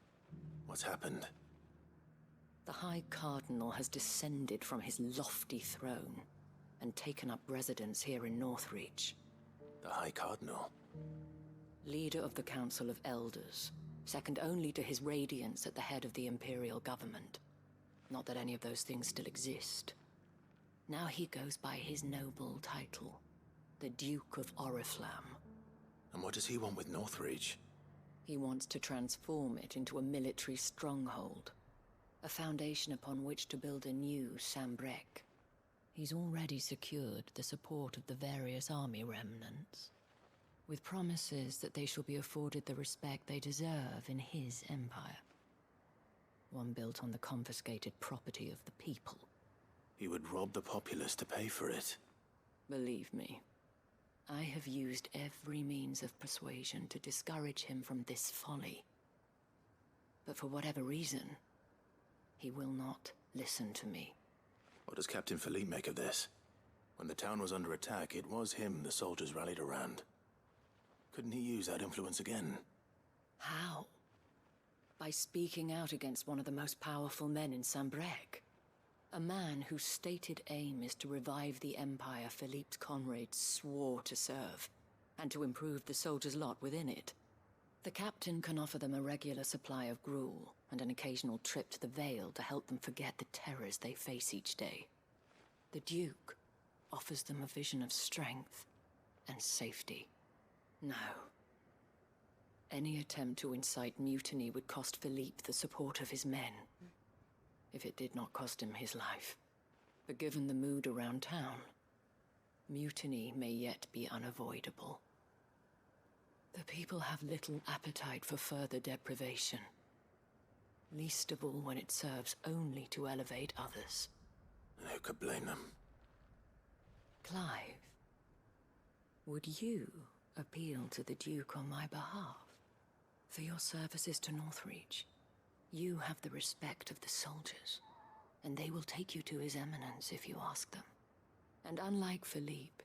What's happened? The High Cardinal has descended from his lofty throne and taken up residence here in Northreach. The High Cardinal? Leader of the Council of Elders, second only to his Radiance at the head of the Imperial government. Not that any of those things still exist. Now he goes by his noble title, the Duke of Oriflamme. And what does he want with Northreach? He wants to transform it into a military stronghold, a foundation upon which to build a new Sambrec. He's already secured the support of the various army remnants, with promises that they shall be afforded the respect they deserve in his empire. One built on the confiscated property of the people. He would rob the populace to pay for it. Believe me, I have used every means of persuasion to discourage him from this folly. But for whatever reason, he will not listen to me. What does Captain Philippe make of this? When the town was under attack, it was him the soldiers rallied around. Couldn't he use that influence again? How? By speaking out against one of the most powerful men in Sambrec. A man whose stated aim is to revive the empire Philippe's comrades swore to serve, and to improve the soldiers' lot within it. The captain can offer them a regular supply of gruel and an occasional trip to the Vale to help them forget the terrors they face each day. The Duke offers them a vision of strength and safety. No. Any attempt to incite mutiny would cost Philippe the support of his men, if it did not cost him his life. But given the mood around town, mutiny may yet be unavoidable. The people have little appetite for further deprivation, least of all when it serves only to elevate others. Who could blame them? Clive, would you appeal to the Duke on my behalf? For your services to Northreach, you have the respect of the soldiers, and they will take you to His Eminence if you ask them. And unlike Philippe,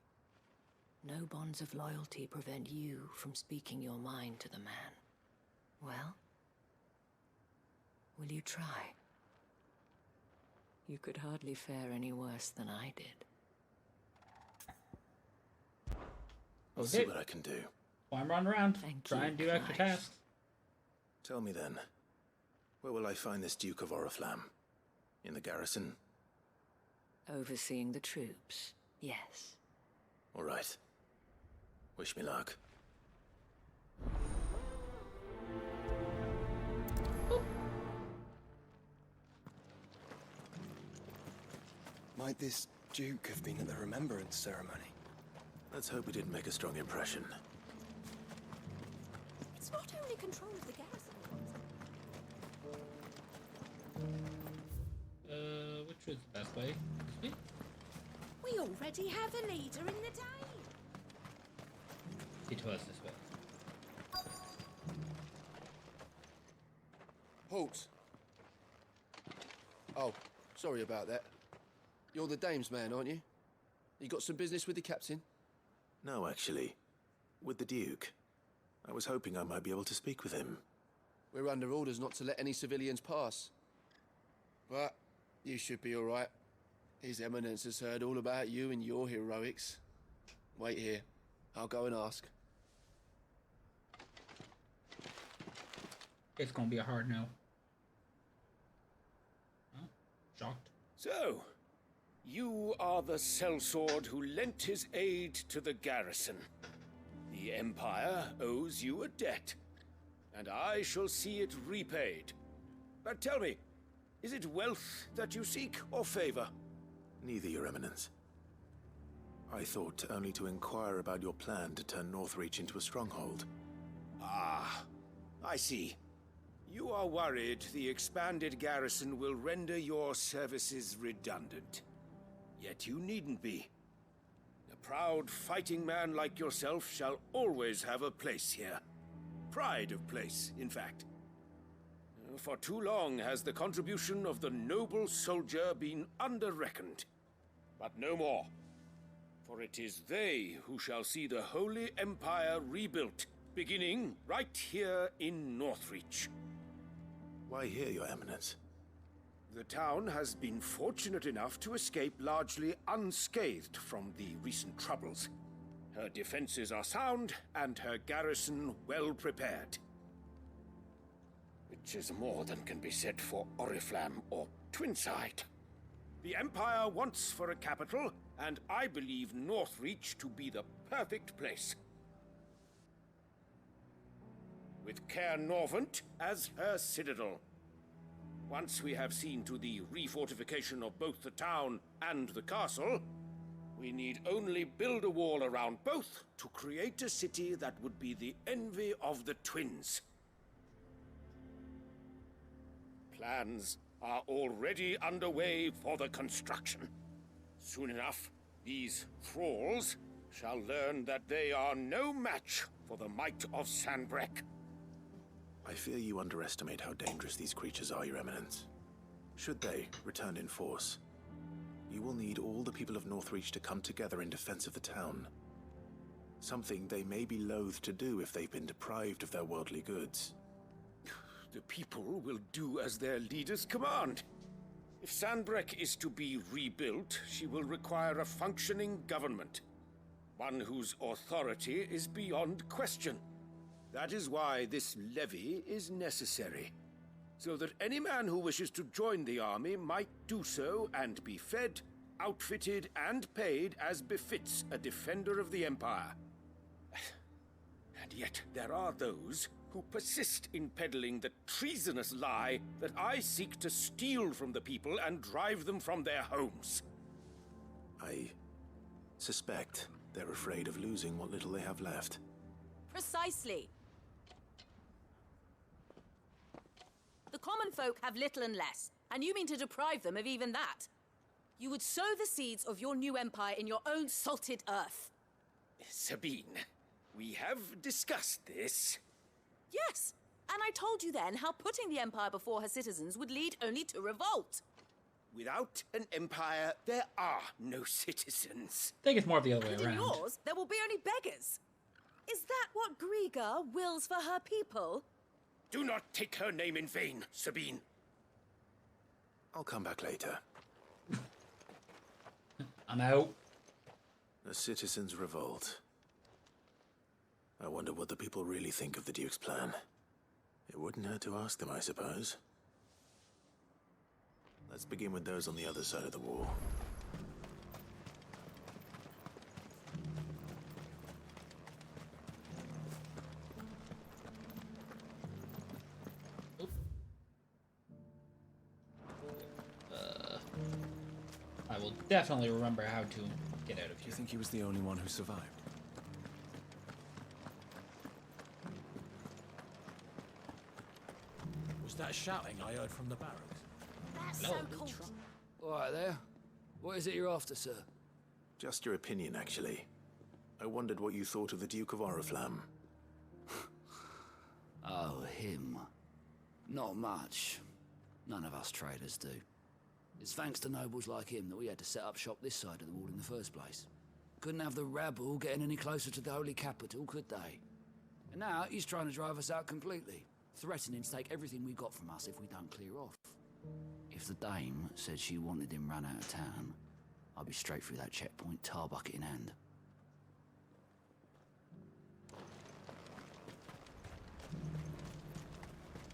no bonds of loyalty prevent you from speaking your mind to the man. Well, will you try? You could hardly fare any worse than I did. I'll see what I can do. Well, I'm running around, Thank try you, and do extra Clive. tasks. Tell me then, where will I find this Duke of Oriflamme? In the garrison? Overseeing the troops, yes. All right. Wish me luck. Might this Duke have been at the Remembrance ceremony? Let's hope he didn't make a strong impression. It's not only control of the garrison. Which was the best way? This way? We already have a leader in the day. It was this way. Halt! Oh, sorry about that. You're the dame's man, aren't you? You got some business with the captain? No, actually. With the Duke. I was hoping I might be able to speak with him. We're under orders not to let any civilians pass. But you should be all right. His Eminence has heard all about you and your heroics. Wait here. I'll go and ask. It's gonna be a hard no. Oh, shocked. So, you are the sellsword who lent his aid to the garrison. The Empire owes you a debt, and I shall see it repaid. But tell me, is it wealth that you seek, or favor? Neither, Your Eminence. I thought only to inquire about your plan to turn Northreach into a stronghold. Ah, I see. You are worried the expanded garrison will render your services redundant. Yet you needn't be. A proud fighting man like yourself shall always have a place here. Pride of place, in fact. For too long has the contribution of the noble soldier been under-reckoned. But no more. For it is they who shall see the Holy Empire rebuilt, beginning right here in Northreach. Why here, Your Eminence? The town has been fortunate enough to escape largely unscathed from the recent troubles. Her defenses are sound, and her garrison well prepared. Which is more than can be said for Oriflamme or Twinside. The Empire wants for a capital, and I believe Northreach to be the perfect place. With Caer Norvent as her citadel. Once we have seen to the refortification of both the town and the castle, we need only build a wall around both to create a city that would be the envy of the twins. Plans are already underway for the construction. Soon enough, these thralls shall learn that they are no match for the might of Sanbreque. I fear you underestimate how dangerous these creatures are, Your Eminence. Should they return in force, you will need all the people of Northreach to come together in defense of the town. Something they may be loath to do if they've been deprived of their worldly goods. The people will do as their leaders command. If Sanbreque is to be rebuilt, she will require a functioning government. One whose authority is beyond question. That is why this levy is necessary. So that any man who wishes to join the army might do so and be fed, outfitted, and paid as befits a defender of the Empire. And yet there are those who persist in peddling the treasonous lie that I seek to steal from the people and drive them from their homes. I suspect they're afraid of losing what little they have left. Precisely. The common folk have little and less, and you mean to deprive them of even that. You would sow the seeds of your new empire in your own salted earth. Sabine, we have discussed this. Yes, and I told you then how putting the empire before her citizens would lead only to revolt. Without an empire, there are no citizens. I think it's more of the other way And around. in yours, there will be only beggars. Is that what Griga wills for her people? Do not take her name in vain, Sabine. I'll come back later. I'm out. The citizens revolt. I wonder what the people really think of the Duke's plan. It wouldn't hurt to ask them, I suppose. Let's begin with those on the other side of the wall. I will definitely remember how to get out of here. Do you think he was the only one who survived? Was that shouting I heard from the barracks? That's No, so the cool. All right there. What is it you're after, sir? Just your opinion, actually. I wondered what you thought of the Duke of Oriflamme. Oh, him. Not much. None of us traders do. It's thanks to nobles like him that we had to set up shop this side of the wall in the first place. Couldn't have the rabble getting any closer to the holy capital, could they? And now he's trying to drive us out completely, threatening to take everything we got from us if we don't clear off. If the dame said she wanted him run out of town, I'd be straight through that checkpoint, tar bucket in hand.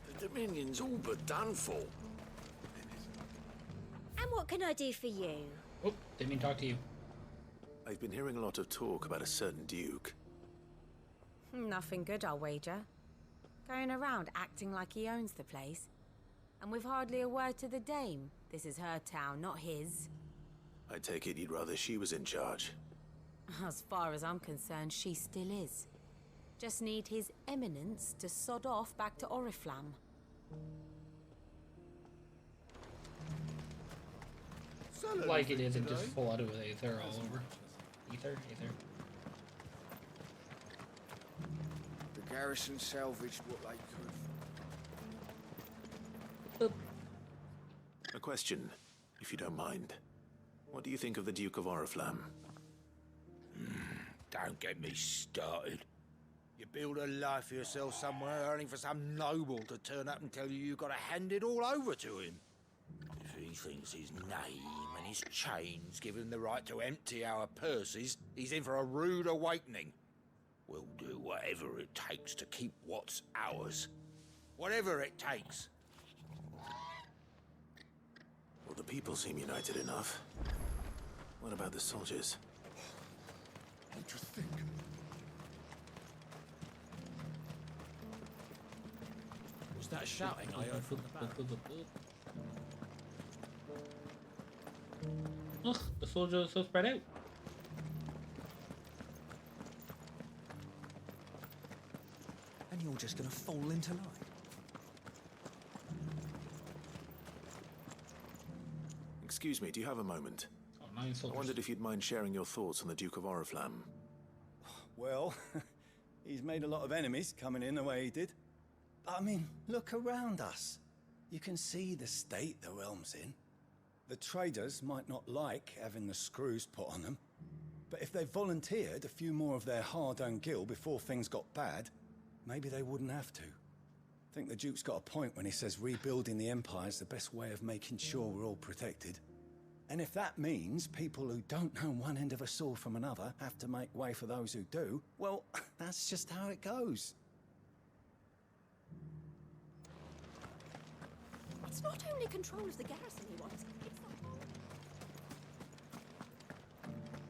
The Dominion's all but done for. And what can I do for you? Oh, didn't mean to talk to you. I've been hearing a lot of talk about a certain Duke. Nothing good, I'll wager. Going around acting like he owns the place. And with hardly a word to the dame. This is her town, not his. I take it you'd rather she was in charge. As far as I'm concerned, she still is. Just need his eminence to sod off back to Oriflamme. Like it isn't just full out of ether all over. Ether? The garrison salvaged what they could. A question, if you don't mind. What do you think of the Duke of Oriflamme? Don't get me started. You build a life for yourself somewhere, only for some noble to turn up and tell you you've got to hand it all over to him. If he thinks his name and his chains give him the right to empty our purses, he's in for a rude awakening. We'll do whatever it takes to keep what's ours. Whatever it takes. Well, the people seem united enough. What about the soldiers? What do you think? Was that shouting I heard from the barracks? Ugh, the soldiers are so spread out. And you're just gonna fall into line. Excuse me, do you have a moment? Oh, 9 soldiers. I wondered if you'd mind sharing your thoughts on the Duke of Oriflamme. Well, he's made a lot of enemies coming in the way he did. But I mean, look around us. You can see the state the realm's in. The traders might not like having the screws put on them, but if they volunteered a few more of their hard-earned gil before things got bad, maybe they wouldn't have to. I think the Duke's got a point when he says rebuilding the Empire's the best way of making sure we're all protected. And if that means people who don't know one end of a sword from another have to make way for those who do, well, that's just how it goes. It's not only control of the garrison he wants, it's the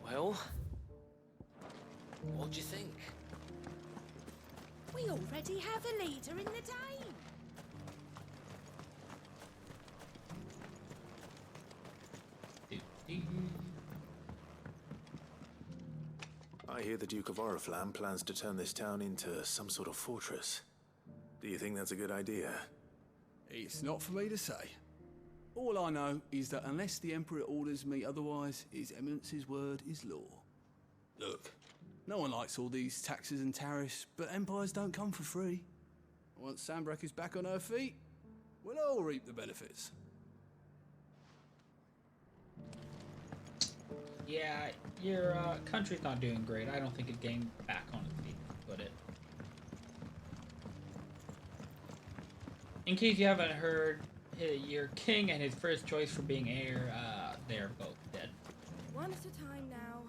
Well, what do you think? We already have a leader in the Dame. I hear the Duke of Oriflamme plans to turn this town into some sort of fortress. Do you think that's a good idea? It's not for me to say. All I know is that unless the Emperor orders me otherwise, His Eminence's word is law. Look, no one likes all these taxes and tariffs, but empires don't come for free. Once Sanbreque is back on her feet, we'll all reap the benefits. Yeah, your country's not doing great. I don't think it's getting back on its feet, to put it. In case you haven't heard, your king and his first choice for being heir, they're both dead. One at a time now.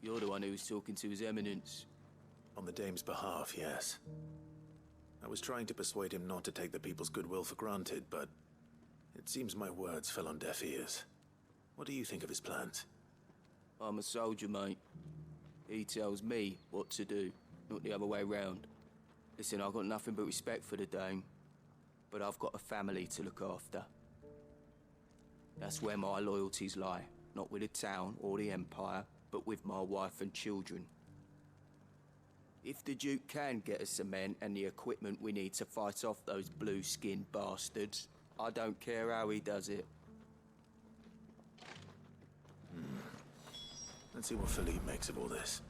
You're the one who was talking to His Eminence. On the Dame's behalf, yes. I was trying to persuade him not to take the people's goodwill for granted, but it seems my words fell on deaf ears. What do you think of his plans? I'm a soldier, mate. He tells me what to do, not the other way round. Listen, I've got nothing but respect for the Dame, but I've got a family to look after. That's where my loyalties lie, not with the town or the Empire, but with my wife and children. If the Duke can get us the men and the equipment we need to fight off those blue-skinned bastards, I don't care how he does it. Let's see what Philippe makes of all this.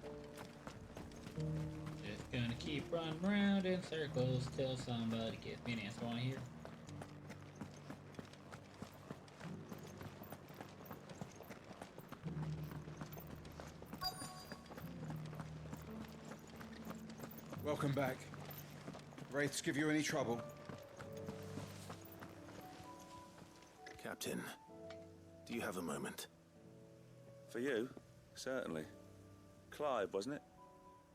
Just gonna keep running around in circles till somebody gives me an answer on here. Welcome back. Wraiths give you any trouble? Captain, do you have a moment? For you? Certainly. Clive, wasn't it?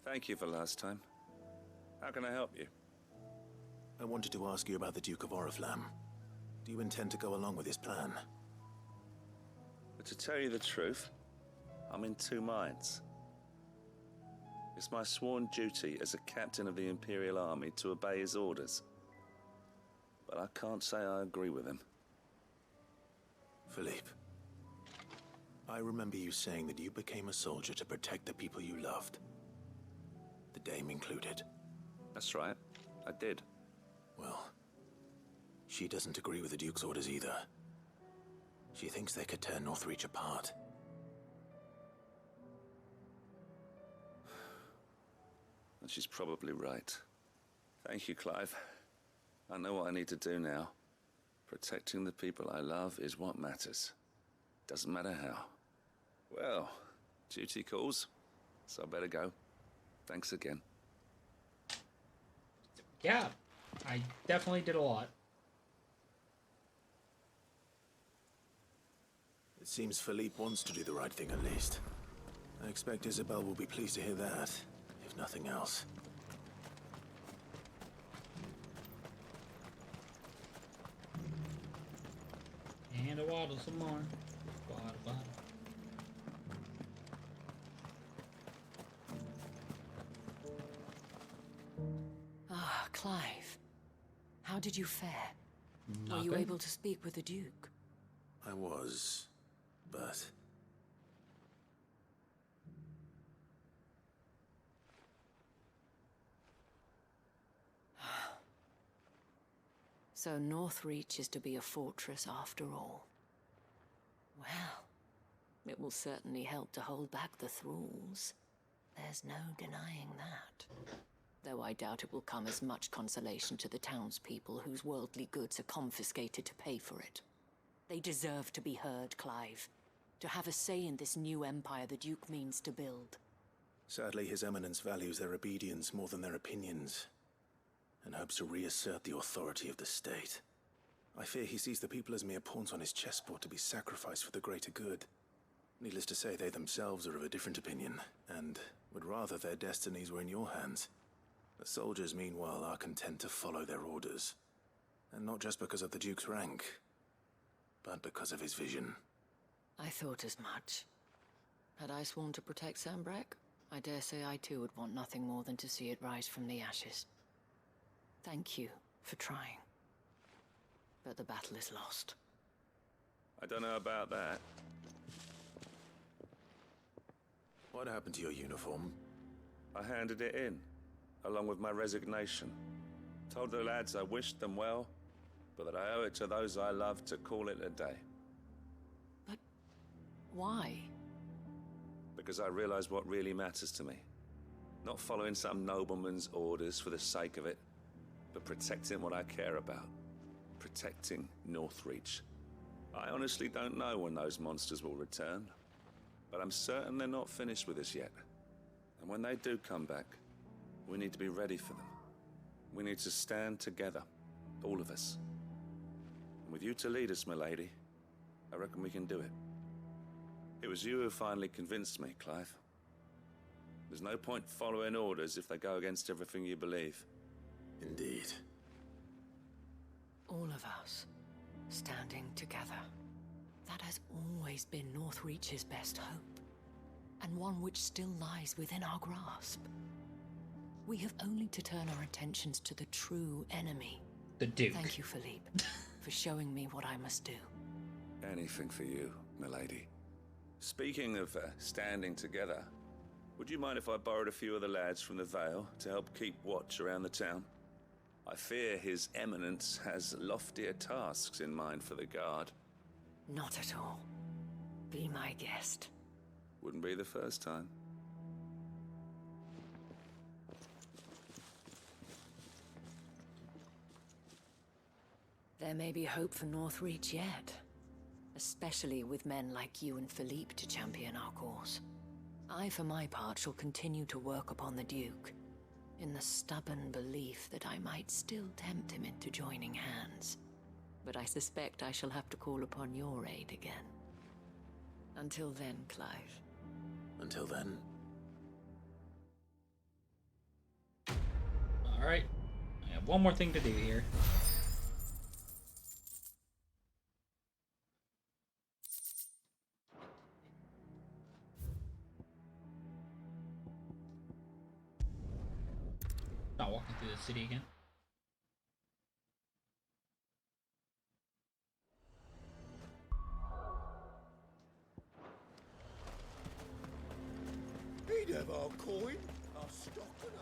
Thank you for last time. How can I help you? I wanted to ask you about the Duke of Oriflamme. Do you intend to go along with his plan? But to tell you the truth, I'm in two minds. It's my sworn duty as a captain of the Imperial Army to obey his orders. But I can't say I agree with him. Philippe, I remember you saying that you became a soldier to protect the people you loved. The Dame included. That's right, I did. Well, she doesn't agree with the Duke's orders either. She thinks they could tear Northreach apart. And she's probably right. Thank you, Clive. I know what I need to do now. Protecting the people I love is what matters. Doesn't matter how. Well, duty calls, so I better go. Thanks again. Yeah, I definitely did a lot. It seems Philippe wants to do the right thing at least. I expect Isabel will be pleased to hear that, if nothing else. And a waddle some more. Waddle, waddle. Ah, Clive. How did you fare? Were you Nothing. able to speak with the Duke? I was, but... So Northreach is to be a fortress after all. Well, it will certainly help to hold back the thralls. There's no denying that. Though I doubt it will come as much consolation to the townspeople whose worldly goods are confiscated to pay for it. They deserve to be heard, Clive. To have a say in this new empire the Duke means to build. Sadly, His Eminence values their obedience more than their opinions, and hopes to reassert the authority of the state. I fear he sees the people as mere pawns on his chessboard to be sacrificed for the greater good. Needless to say, they themselves are of a different opinion, and would rather their destinies were in your hands. The soldiers, meanwhile, are content to follow their orders. And not just because of the Duke's rank, but because of his vision. I thought as much. Had I sworn to protect Sambrek, I dare say I too would want nothing more than to see it rise from the ashes. Thank you for trying. But the battle is lost. I don't know about that. What happened to your uniform? I handed it in, along with my resignation. Told the lads I wished them well, but that I owe it to those I love to call it a day. But why? Because I realize what really matters to me. Not following some nobleman's orders for the sake of it, but protecting what I care about. Protecting Northreach. I honestly don't know when those monsters will return, but I'm certain they're not finished with us yet. And when they do come back, we need to be ready for them. We need to stand together, all of us. And with you to lead us, milady, I reckon we can do it. It was you who finally convinced me, Clive. There's no point following orders if they go against everything you believe. Indeed. All of us, standing together. That has always been Northreach's best hope, and one which still lies within our grasp. We have only to turn our attentions to the true enemy. The Duke. Thank you, Philippe, for showing me what I must do. Anything for you, milady. Speaking of standing together, would you mind if I borrowed a few of the lads from the Vale to help keep watch around the town? I fear His Eminence has loftier tasks in mind for the guard. Not at all. Be my guest. Wouldn't be the first time. There may be hope for Northreach yet. Especially with men like you and Philippe to champion our cause. I, for my part, shall continue to work upon the Duke, in the stubborn belief that I might still tempt him into joining hands. But I suspect I shall have to call upon your aid again. Until then, Clive. Until then. Alright. I have one more thing to do here. Not walking through the city again. He'd have our coin, our stock and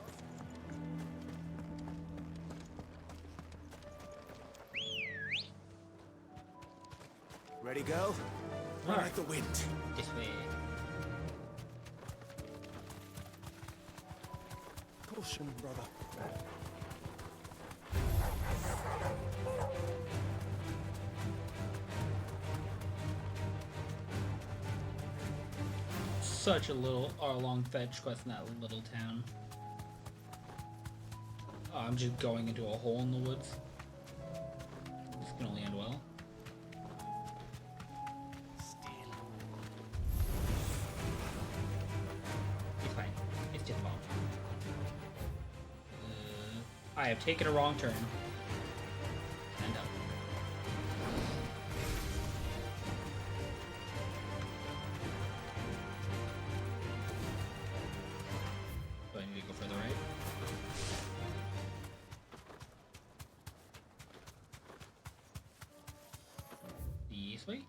our... Ready, go? Run like the wind. This way. Caution, brother. Such a little long fetch quest in that little town. Oh, I'm just going into a hole in the woods. This can only end well. It's fine. It's just fine. I have taken a wrong turn. And up. Do I need to go further right? This way?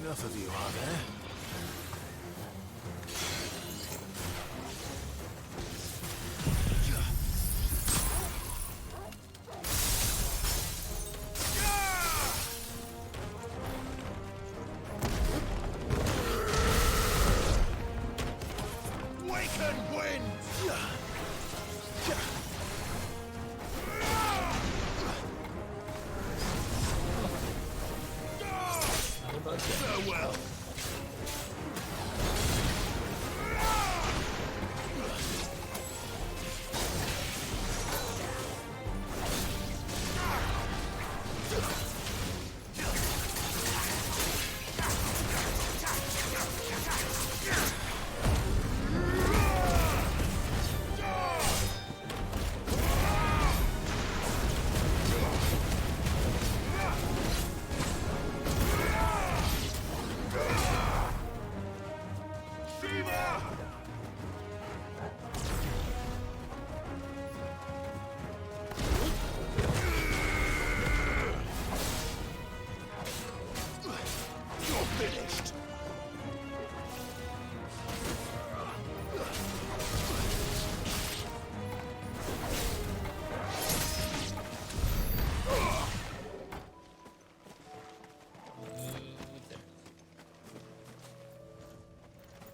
Enough of you, are there? Waken wind! Farewell!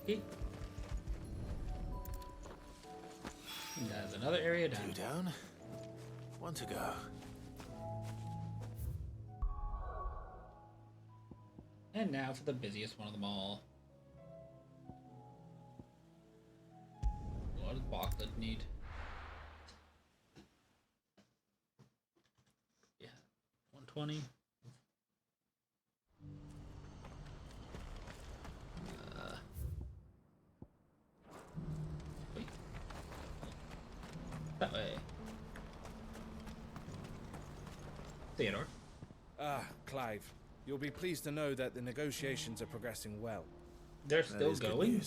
Okay. There's another area down. 2 down. 1 to go. And now for the busiest one of them all. What does Bachlet need? Yeah, 120. Wait. That way. Theodore. Clive. You'll be pleased to know that the negotiations are progressing well. They're still going?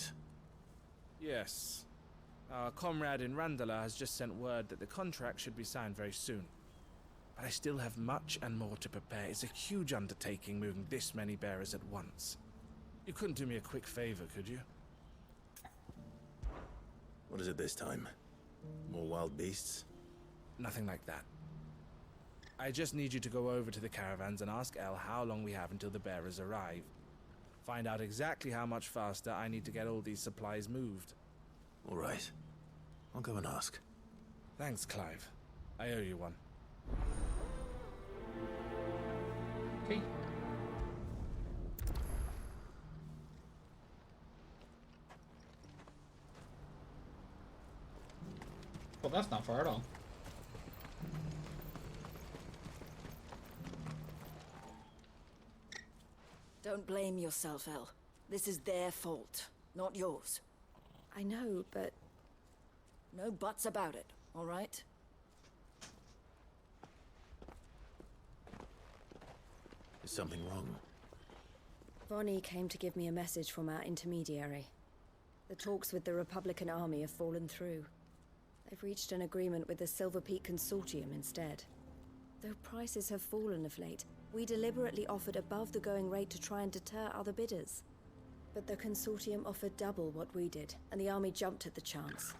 Yes. Our comrade in Randala has just sent word that the contract should be signed very soon. But I still have much and more to prepare. It's a huge undertaking moving this many bearers at once. You couldn't do me a quick favor, could you? What is it this time? More wild beasts? Nothing like that. I just need you to go over to the caravans and ask El how long we have until the bearers arrive. Find out exactly how much faster I need to get all these supplies moved. All right. I'll go and ask. Thanks, Clive. I owe you one. Okay. Well, that's not far at all. Don't blame yourself, El. This is their fault, not yours. I know, but... No buts about it, all right? Is something wrong? Vonnie came to give me a message from our intermediary. The talks with the Republican army have fallen through. They've reached an agreement with the Silver Peak Consortium instead. Though prices have fallen of late, we deliberately offered above the going rate to try and deter other bidders. But the Consortium offered double what we did, and the army jumped at the chance.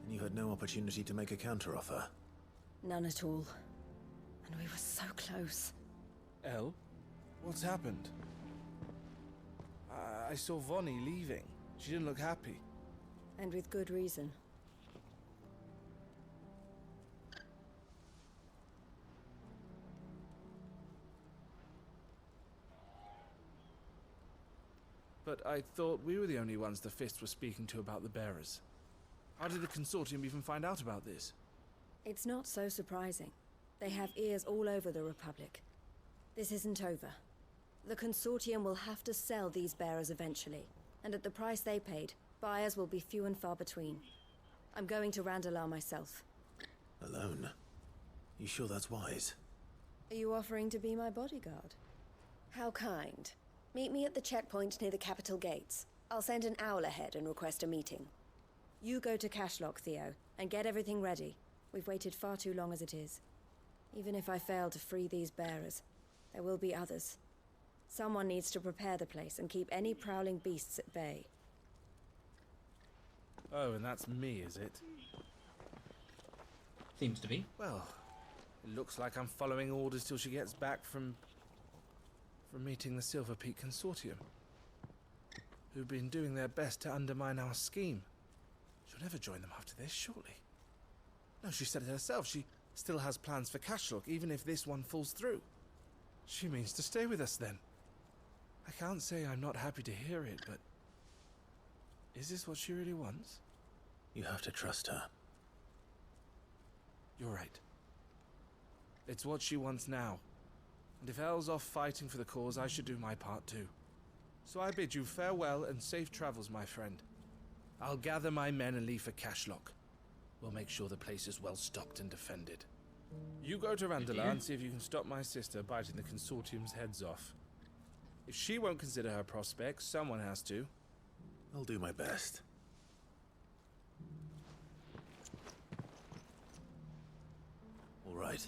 And you had no opportunity to make a counteroffer? None at all. And we were so close. El? What's happened? I saw Vonnie leaving. She didn't look happy. And with good reason. But I thought we were the only ones the Fist were speaking to about the bearers. How did the Consortium even find out about this? It's not so surprising. They have ears all over the Republic. This isn't over. The Consortium will have to sell these bearers eventually, and at the price they paid, buyers will be few and far between. I'm going to Randalar myself. Alone? You sure that's wise? Are you offering to be my bodyguard? How kind. Meet me at the checkpoint near the capital gates. I'll send an owl ahead and request a meeting. You go to Cashlock, Theo, and get everything ready. We've waited far too long as it is. Even if I fail to free these bearers, there will be others. Someone needs to prepare the place and keep any prowling beasts at bay. Oh, and that's me, is it? Seems to be. Well, it looks like I'm following orders till she gets back from meeting the Silver Peak Consortium, who've been doing their best to undermine our scheme. She'll never join them after this, surely. No, she said it herself. She still has plans for Cashlock, even if this one falls through. She means to stay with us, then. I can't say I'm not happy to hear it, but... is this what she really wants? You have to trust her. You're right. It's what she wants now. And if Elle's off fighting for the cause, I should do my part too. So I bid you farewell and safe travels, my friend. I'll gather my men and leave for Cashlock. We'll make sure the place is well stocked and defended. You go to Randalar and see if you can stop my sister biting the Consortium's heads off. If she won't consider her prospects, someone has to. I'll do my best. All right.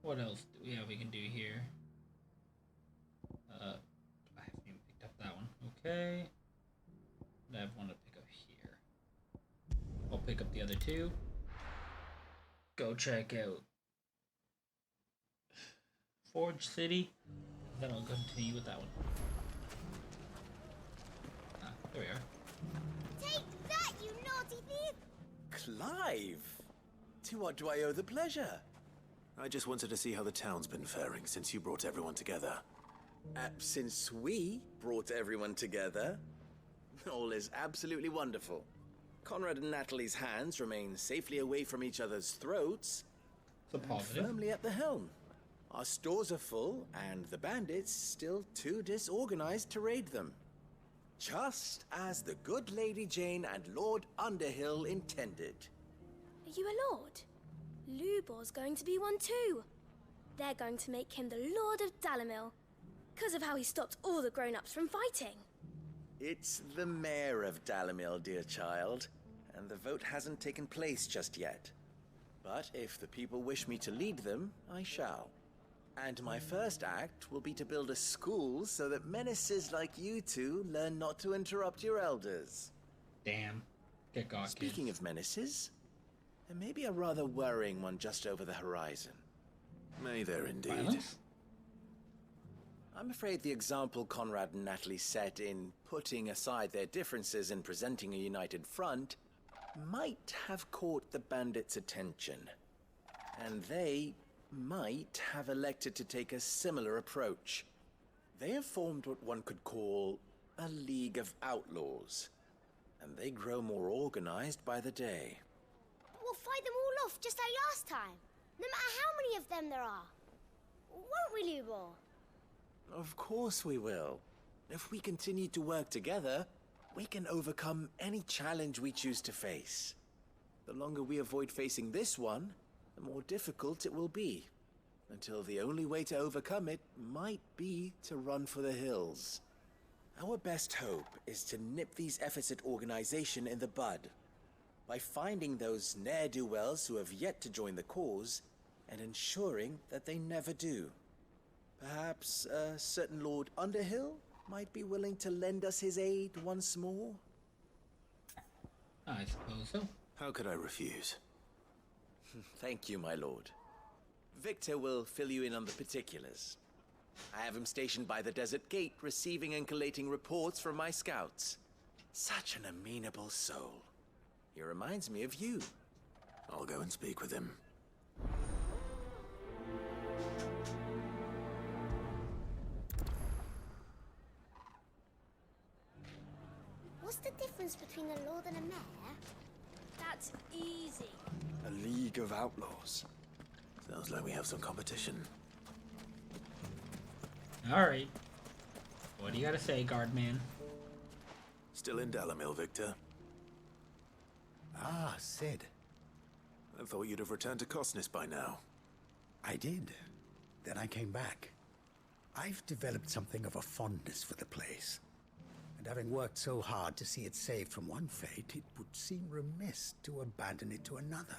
What else do we have we can do here? I haven't even picked up that one. Okay. I have one to pick up here. I'll pick up the other two. Go check out Forge City. Then I'll continue with that one. Ah, there we are. Take that, you naughty thief! Clive! To what do I owe the pleasure? I just wanted to see how the town's been faring since you brought everyone together. Since we brought everyone together, all is absolutely wonderful. Conrad and Natalie's hands remain safely away from each other's throats, and firmly at the helm. Our stores are full, and the bandits still too disorganized to raid them. Just as the good Lady Jane and Lord Underhill intended. Are you a lord? Lubor's going to be one too. They're going to make him the Lord of Dalamil, because of how he stopped all the grown-ups from fighting. It's the mayor of Dalamil, dear child, and the vote hasn't taken place just yet. But if the people wish me to lead them, I shall. And my first act will be to build a school so that menaces like you two learn not to interrupt your elders. Damn. Get got, Speaking of menaces, there may be a rather worrying one just over the horizon. May there indeed. Violence? I'm afraid the example Conrad and Natalie set in putting aside their differences and presenting a united front might have caught the bandits' attention. And they might have elected to take a similar approach. They have formed what one could call a League of Outlaws, and they grow more organized by the day. But we'll fight them all off just like last time, no matter how many of them there are. Won't we, Lubor? Of course we will. If we continue to work together, we can overcome any challenge we choose to face. The longer we avoid facing this one, the more difficult it will be, until the only way to overcome it might be to run for the hills. Our best hope is to nip these efforts at organization in the bud, by finding those ne'er-do-wells who have yet to join the cause, and ensuring that they never do. Perhaps a certain Lord Underhill might be willing to lend us his aid once more? I suppose so. How could I refuse? Thank you, my lord. Victor will fill you in on the particulars. I have him stationed by the desert gate, receiving and collating reports from my scouts. Such an amenable soul. He reminds me of you. I'll go and speak with him. What's the difference between a lord and a mayor? That's easy. A League of Outlaws. Sounds like we have some competition. Alright. What do you gotta say, guard man? Still in Dalamil, Victor? Ah, Sid. I thought you'd have returned to Cosnis by now. I did. Then I came back. I've developed something of a fondness for the place. And having worked so hard to see it saved from one fate, it would seem remiss to abandon it to another.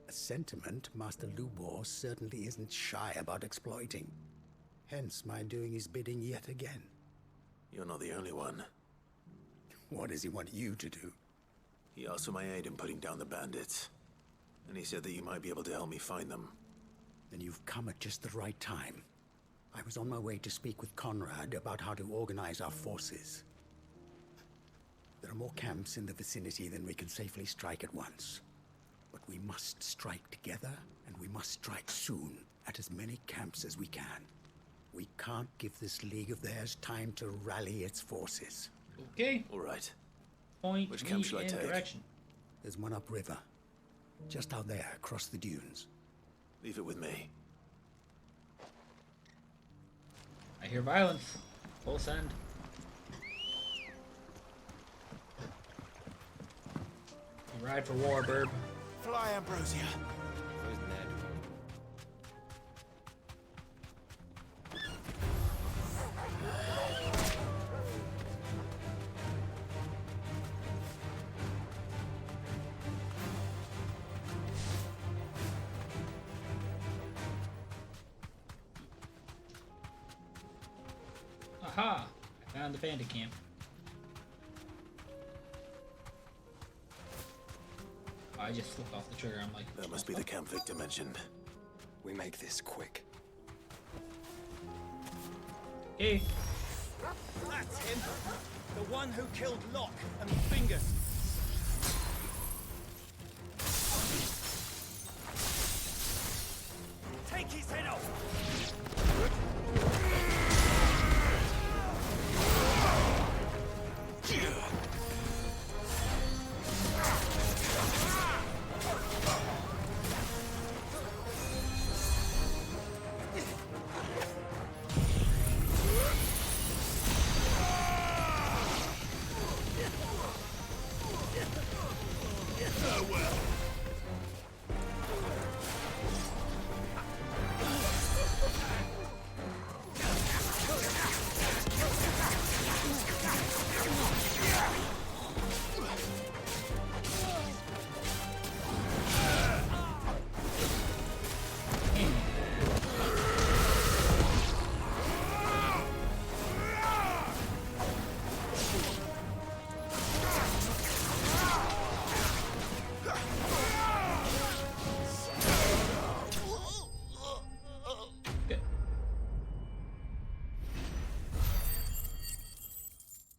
A sentiment Master Lubor certainly isn't shy about exploiting. Hence my doing his bidding yet again. You're not the only one. What does he want you to do? He asked for my aid in putting down the bandits. And he said that you might be able to help me find them. Then you've come at just the right time. I was on my way to speak with Conrad about how to organize our forces. There are more camps in the vicinity than we can safely strike at once. But we must strike together, and we must strike soon at as many camps as we can. We can't give this league of theirs time to rally its forces. Okay. All right. Point Which camp shall I take? direction. There's one upriver. Just out there, across the dunes. Leave it with me. I hear violence. Full send. You ride for war, Burb. Fly, Ambrosia. Aha! I found the bandit camp. I just flipped off the trigger. I'm like, that must be the camp Victor mentioned. We make this quick. Okay. That's him! The one who killed Locke and Fingers! Take his head off!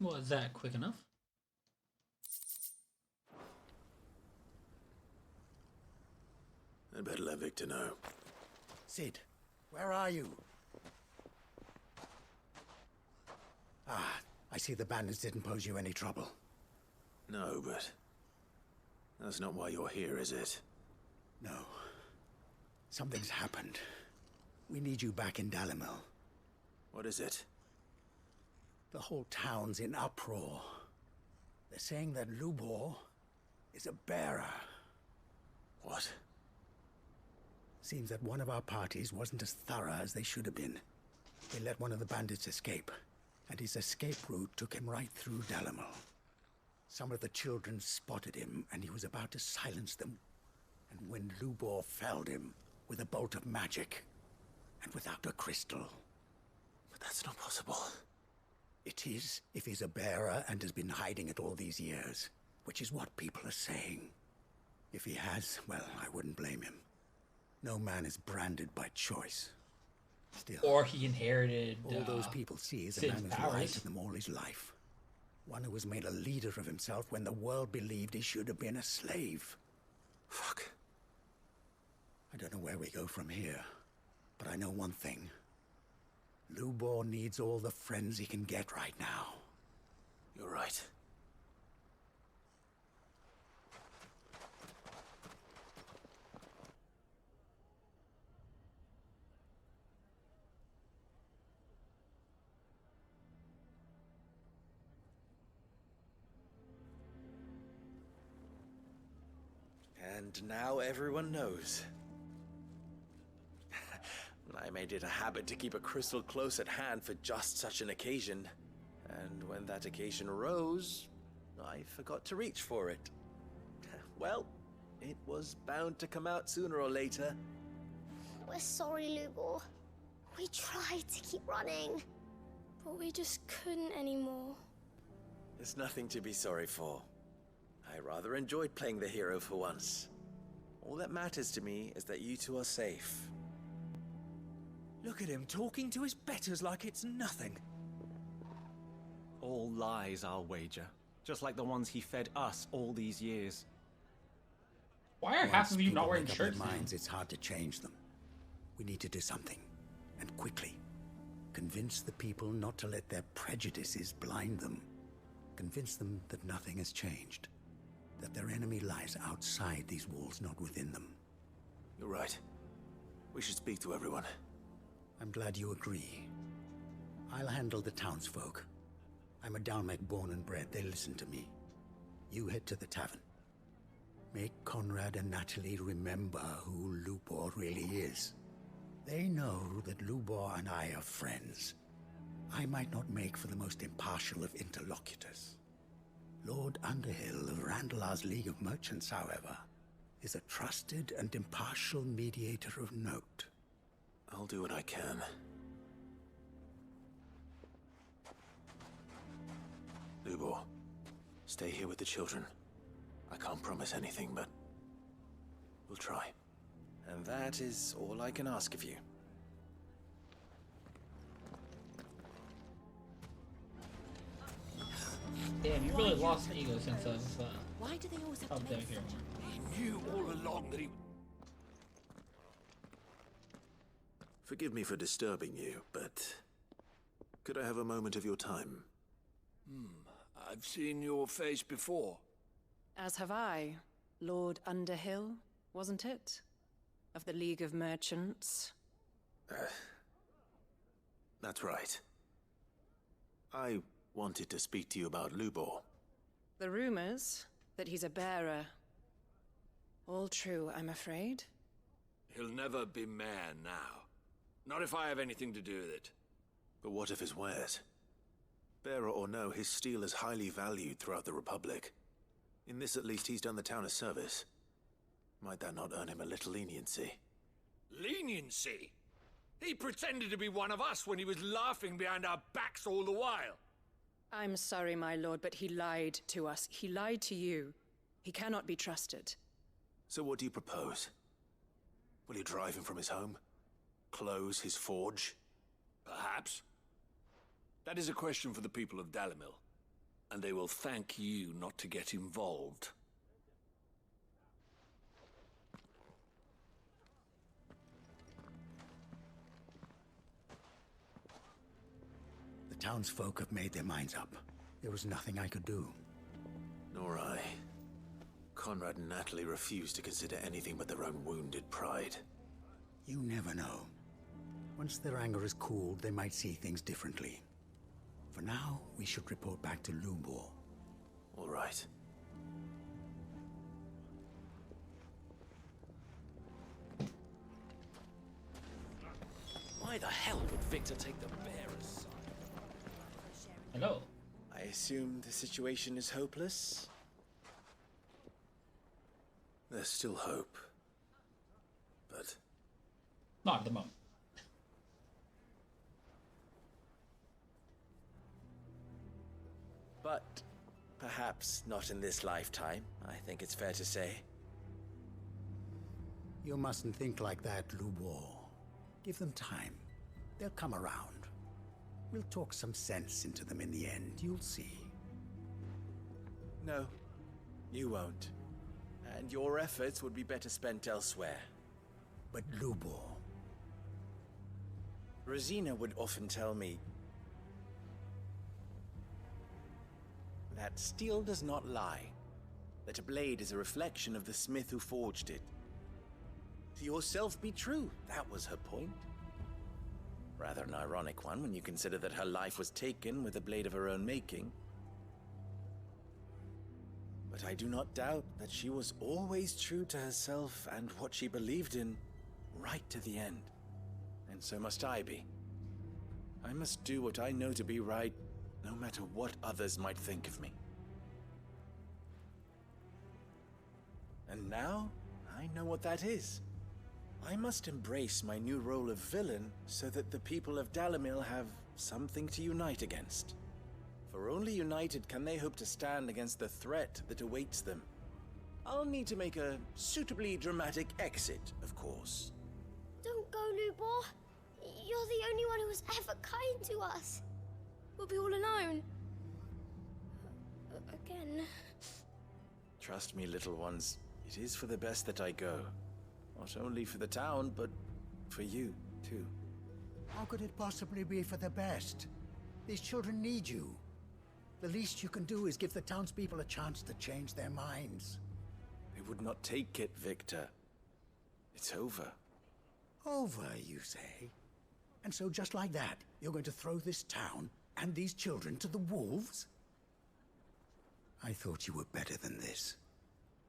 Was that quick enough? I'd better let Victor know. Sid, where are you? Ah, I see the bandits didn't pose you any trouble. No, but that's not why you're here, is it? No. Something's happened. We need you back in Dalimil. What is it? The whole town's in uproar. They're saying that Lubor is a bearer. What? Seems that one of our parties wasn't as thorough as they should have been. They let one of the bandits escape, and his escape route took him right through Dalimil. Some of the children spotted him, and he was about to silence them. And when Lubor felled him with a bolt of magic, and without a crystal. But that's not possible. It is, if he's a bearer and has been hiding it all these years, which is what people are saying. If he has, well, I wouldn't blame him. No man is branded by choice. Still, or he inherited all those people see is a man who's lied to them all his life. One who was made a leader of himself when the world believed he should have been a slave. Fuck. I don't know where we go from here, but I know one thing. Lubor needs all the friends he can get right now. You're right. And now everyone knows. I made it a habit to keep a crystal close at hand for just such an occasion. And when that occasion arose, I forgot to reach for it. Well, it was bound to come out sooner or later. We're sorry, Lubor. We tried to keep running, but we just couldn't anymore. There's nothing to be sorry for. I rather enjoyed playing the hero for once. All that matters to me is that you two are safe. Look at him talking to his betters like it's nothing. All lies, I'll wager. Just like the ones he fed us all these years. Why are half of you not wearing shirts? Minds, it's hard to change them. We need to do something, and quickly. Convince the people not to let their prejudices blind them. Convince them that nothing has changed. That their enemy lies outside these walls, not within them. You're right. We should speak to everyone. I'm glad you agree. I'll handle the townsfolk. I'm a Dalmec born and bred. They listen to me. You head to the tavern. Make Conrad and Natalie remember who Lubor really is. They know that Lubor and I are friends. I might not make for the most impartial of interlocutors. Lord Underhill of Randalar's League of Merchants, however, is a trusted and impartial mediator of note. I'll do what I can. Lubor, stay here with the children. I can't promise anything, but we'll try. And that is all I can ask of you. Damn, you really lost ego since I've Why do they always have up to there make here. He knew all along that he... Forgive me for disturbing you, but could I have a moment of your time? I've seen your face before. As have I. Lord Underhill, wasn't it? Of the League of Merchants. That's right. I wanted to speak to you about Lubor. The rumors that he's a bearer. All true, I'm afraid. He'll never be mayor now. Not if I have anything to do with it. But what of his wares? Bearer or no, his steel is highly valued throughout the Republic. In this, at least, he's done the town a service. Might that not earn him a little leniency? Leniency? He pretended to be one of us when he was laughing behind our backs all the while. I'm sorry, my lord, but he lied to us. He lied to you. He cannot be trusted. So what do you propose? Will you drive him from his home? Close his forge? Perhaps. That is a question for the people of Dalimil, and they will thank you not to get involved. The townsfolk have made their minds up. There was nothing I could do. Nor I. Conrad and Natalie refused to consider anything but their own wounded pride. You never know. Once their anger is cooled, they might see things differently. For now, we should report back to Lubor. All right. Why the hell would Victor take the bearer's side? Hello. I assume the situation is hopeless? There's still hope. But... not at the moment. But perhaps not in this lifetime, I think it's fair to say. You mustn't think like that, Lubor. Give them time. They'll come around. We'll talk some sense into them in the end, you'll see. No, you won't. And your efforts would be better spent elsewhere. But Lubor... Rosina would often tell me that steel does not lie, that a blade is a reflection of the smith who forged it. To yourself be true, that was her point. Rather an ironic one when you consider that her life was taken with a blade of her own making. But I do not doubt that she was always true to herself and what she believed in, right to the end. And so must I be. I must do what I know to be right, no matter what others might think of me. And now, I know what that is. I must embrace my new role of villain so that the people of Dalimil have something to unite against. For only united can they hope to stand against the threat that awaits them. I'll need to make a suitably dramatic exit, of course. Don't go, Lubor. You're the only one who was ever kind to us. We'll be all alone. Again. Trust me, little ones. It is for the best that I go. Not only for the town, but for you, too. How could it possibly be for the best? These children need you. The least you can do is give the townspeople a chance to change their minds. They would not take it, Victor. It's over. Over, you say? And so just like that, you're going to throw this town and these children to the wolves? I thought you were better than this.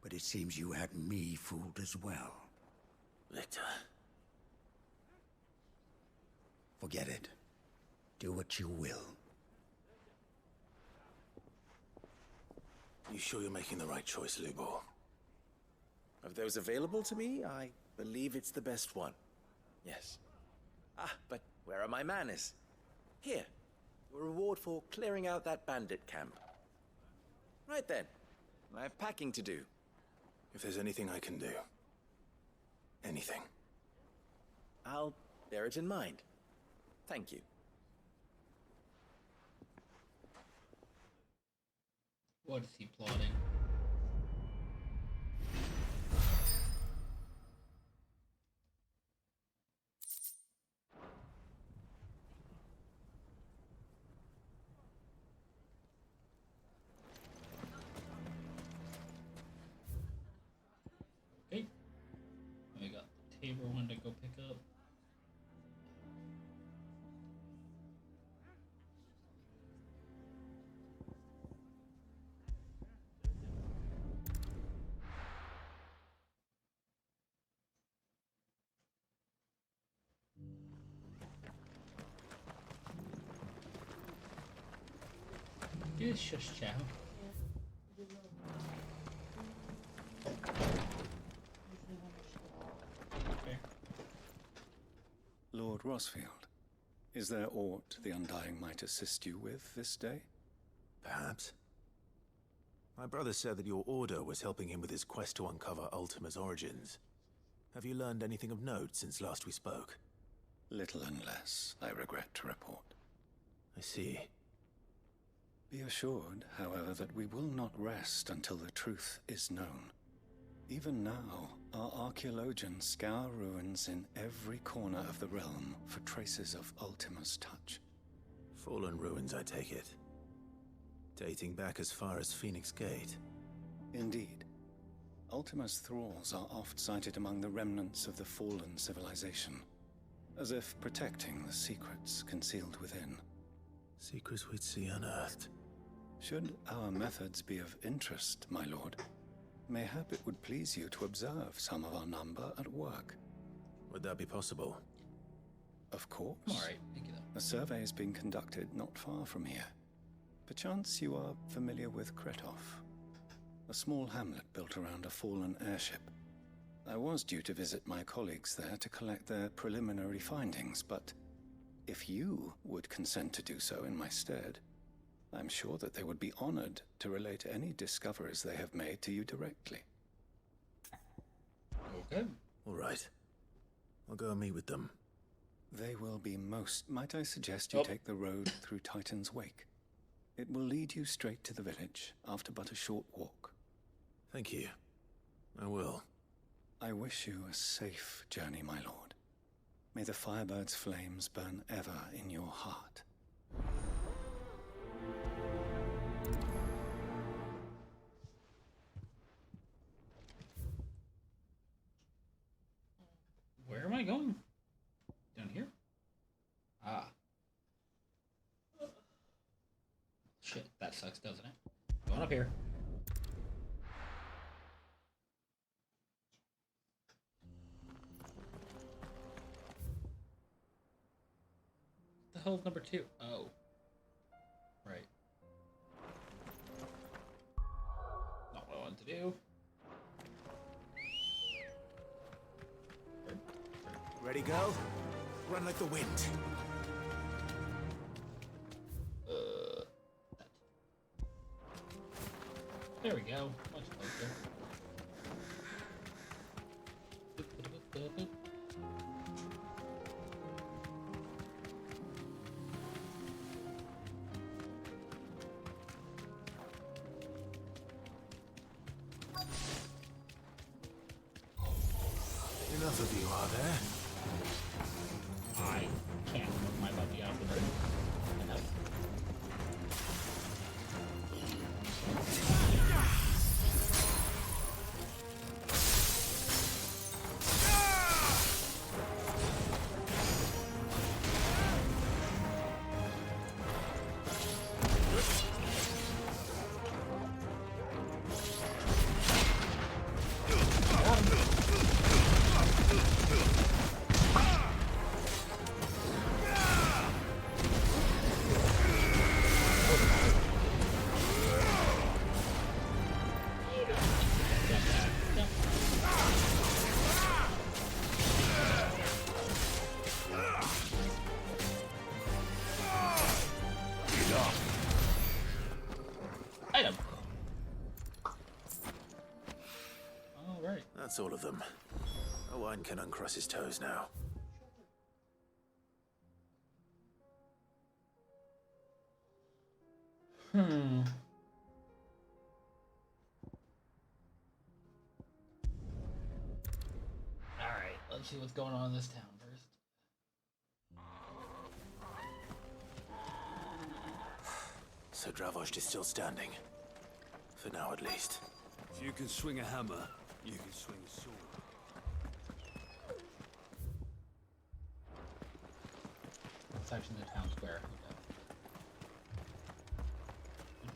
But it seems you had me fooled as well. Victor. Forget it. Do what you will. You sure you're making the right choice, Lubor? Of those available to me, I believe it's the best one. Yes. Ah, but where are my manners? Here. A reward for clearing out that bandit camp. Right then. I have packing to do. If there's anything I can do. Anything. I'll bear it in mind. Thank you. What is he plotting? Okay. We got the table one to go pick up. It's just chow. Okay. Lord Rosfield, is there aught the Undying might assist you with this day? Perhaps. My brother said that your order was helping him with his quest to uncover Ultima's origins. Have you learned anything of note since last we spoke? Little unless, I regret to report. I see. Be assured, however, that we will not rest until the truth is known. Even now, our archaeologians scour ruins in every corner of the realm for traces of Ultima's touch. Fallen ruins, I take it. Dating back as far as Phoenix Gate. Indeed. Ultima's thralls are oft sighted among the remnants of the fallen civilization, as if protecting the secrets concealed within. Secrets we'd see unearthed. Should our methods be of interest, my lord, mayhap it would please you to observe some of our number at work. Would that be possible? Of course. All right, thank you. A survey is being conducted not far from here. Perchance you are familiar with Kretov, a small hamlet built around a fallen airship. I was due to visit my colleagues there to collect their preliminary findings, but if you would consent to do so in my stead, I'm sure that they would be honored to relate any discoveries they have made to you directly. Okay. All right. I'll go and meet with them. They will be most... Might I suggest you take the road through Titan's Wake? It will lead you straight to the village after but a short walk. Thank you. I will. I wish you a safe journey, my lord. May the Firebird's flames burn ever in your heart. Where am I going? Down here? Ah. Shit, that sucks, doesn't it? Going up here. What the hell's number 2? Oh. Right. Not what I wanted to do. Ready, go? Run like the wind. There we go. Much closer. Enough of you, are there? I can't move my buddy out of the room. Enough. Item. All right. That's all of them. Owen can uncross his toes now. Let's see what's going on in this town first. So Dravost is still standing. For now, at least. If you can swing a hammer, you can swing a sword. It's actually in the town square. Okay.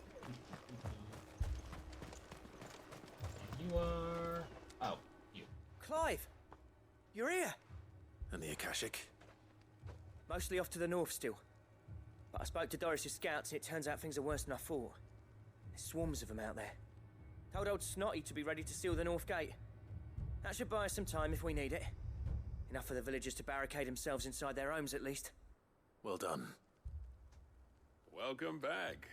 You are... Oh, you. Clive! You're here! And the Akashic? Mostly off to the north still. But I spoke to Doris's scouts and it turns out things are worse than I thought. There's swarms of them out there. Told old Snotty to be ready to seal the north gate. That should buy us some time if we need it. Enough for the villagers to barricade themselves inside their homes at least. Well done. Welcome back,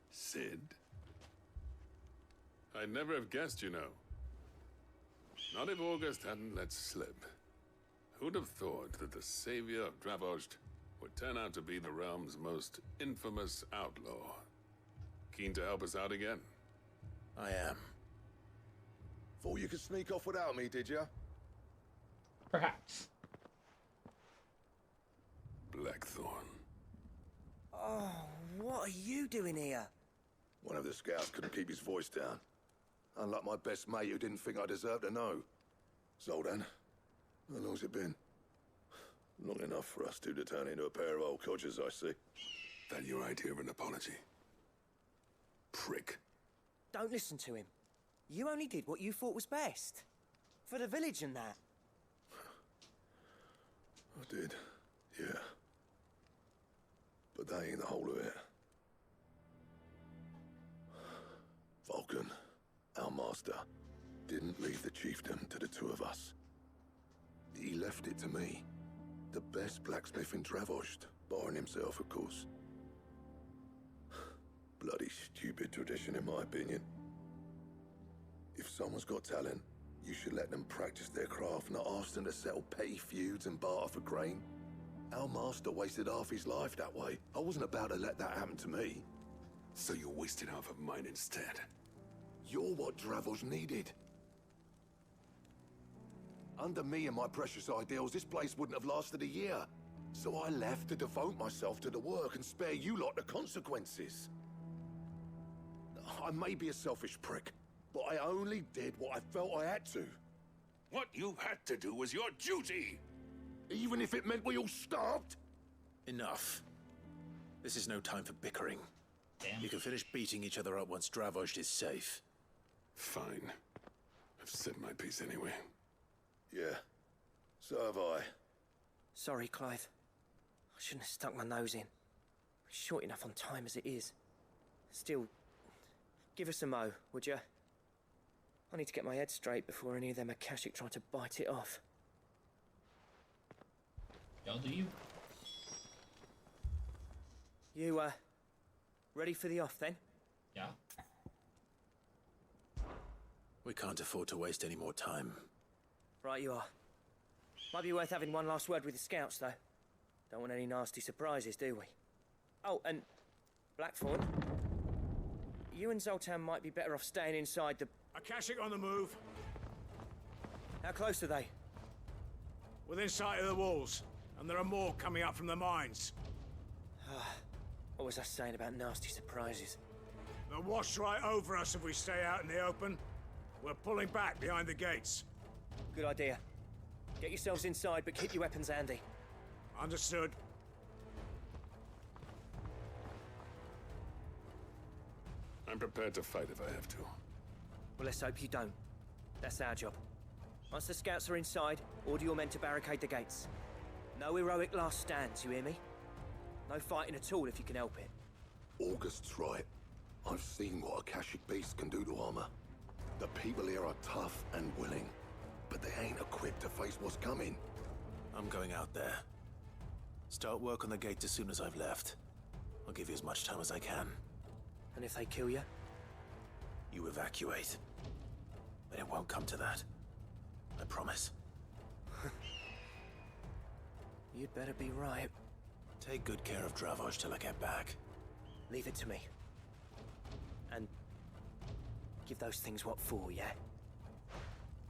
Sid. I'd never have guessed, you know. Not if August hadn't let slip. Who'd have thought that the savior of Dravost would turn out to be the realm's most infamous outlaw? Keen to help us out again? I am. Thought you could sneak off without me, did ya? Perhaps. Blackthorn. Oh, what are you doing here? One of the scouts couldn't keep his voice down. Unlike my best mate who didn't think I deserved to know. Zoltan, how long's it been? Long enough for us two to turn into a pair of old codgers, I see. That your idea of an apology? Prick. Don't listen to him. You only did what you thought was best. For the village and that. I did, yeah. But that ain't the whole of it. Vulcan, our master, didn't leave the chiefdom to the two of us. He left it to me. The best blacksmith in Dravost, barring himself, of course. Bloody stupid tradition, in my opinion. If someone's got talent, you should let them practice their craft, not ask them to settle petty feuds and barter for grain. Our master wasted half his life that way. I wasn't about to let that happen to me. So you wasted half of mine instead. You're what Dravost needed. Under me and my precious ideals, this place wouldn't have lasted a year. So I left to devote myself to the work and spare you lot the consequences. I may be a selfish prick, but I only did what I felt I had to. What you had to do was your duty! Even if it meant we all starved? Enough. This is no time for bickering. Damn. You can finish beating each other up once Dravost is safe. Fine. I've said my piece anyway. Yeah, so have I. Sorry, Clive. I shouldn't have stuck my nose in. We're short enough on time as it is. Still, give us a mo, would you? I need to get my head straight before any of them Akashic try to bite it off. Y'all do you? You, ready for the off then? Yeah. We can't afford to waste any more time. Right you are. Might be worth having one last word with the scouts, though. Don't want any nasty surprises, do we? Oh, and Blackthorn, you and Zoltan might be better off staying inside the... Akashic on the move. How close are they? Within sight of the walls, and there are more coming up from the mines. What was I saying about nasty surprises? They'll wash right over us if we stay out in the open. We're pulling back behind the gates. Good idea. Get yourselves inside, but keep your weapons handy. Understood. I'm prepared to fight if I have to. Well, let's hope you don't. That's our job. Once the scouts are inside, order your men to barricade the gates. No heroic last stands, you hear me? No fighting at all if you can help it. August's right. I've seen what Akashic beasts can do to armor. The people here are tough and willing, but they ain't equipped to face what's coming. I'm going out there. Start work on the gate as soon as I've left. I'll give you as much time as I can. And if they kill you? You evacuate. But it won't come to that. I promise. You'd better be right. Take good care of Dravost till I get back. Leave it to me. And give those things what for, yeah?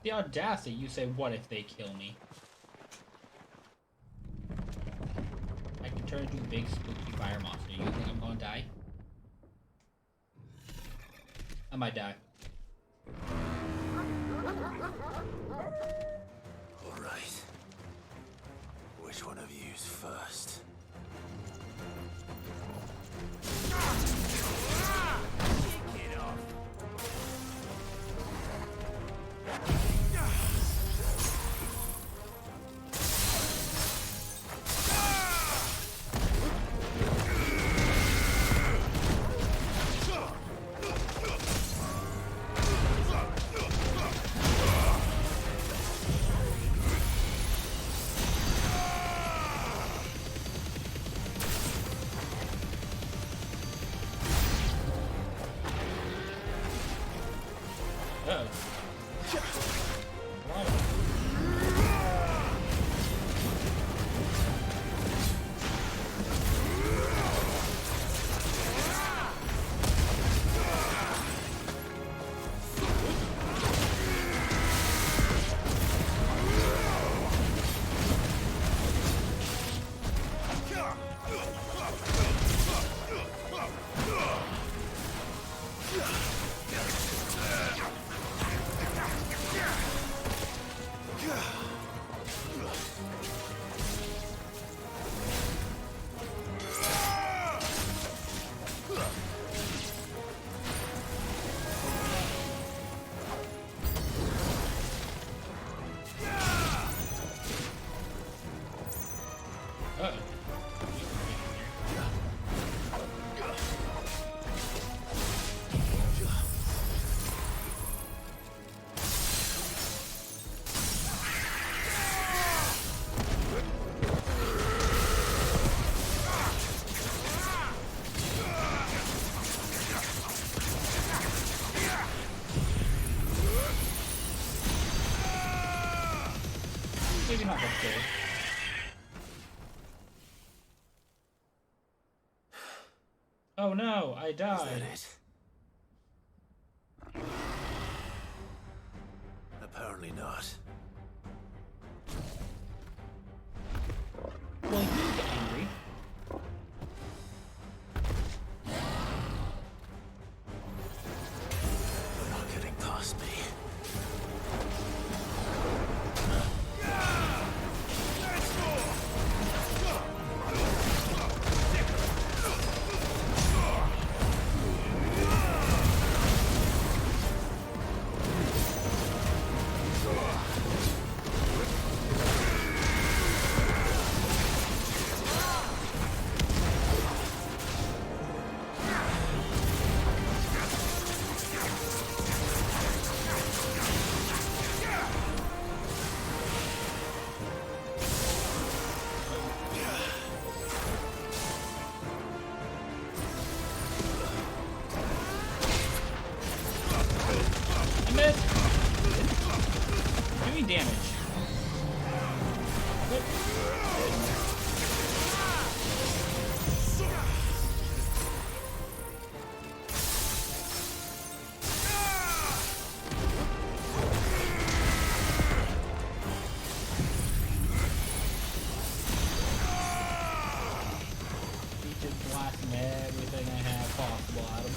The audacity, you say, what if they kill me? I can turn into a big spooky fire monster. You think I'm gonna die? I might die. Alright. Which one of you's first? Maybe not that good. Oh no, I died. Is that it? Apparently not. Well, he's angry. You're not getting past me. Doing damage. He's just blasting everything I have possible at him.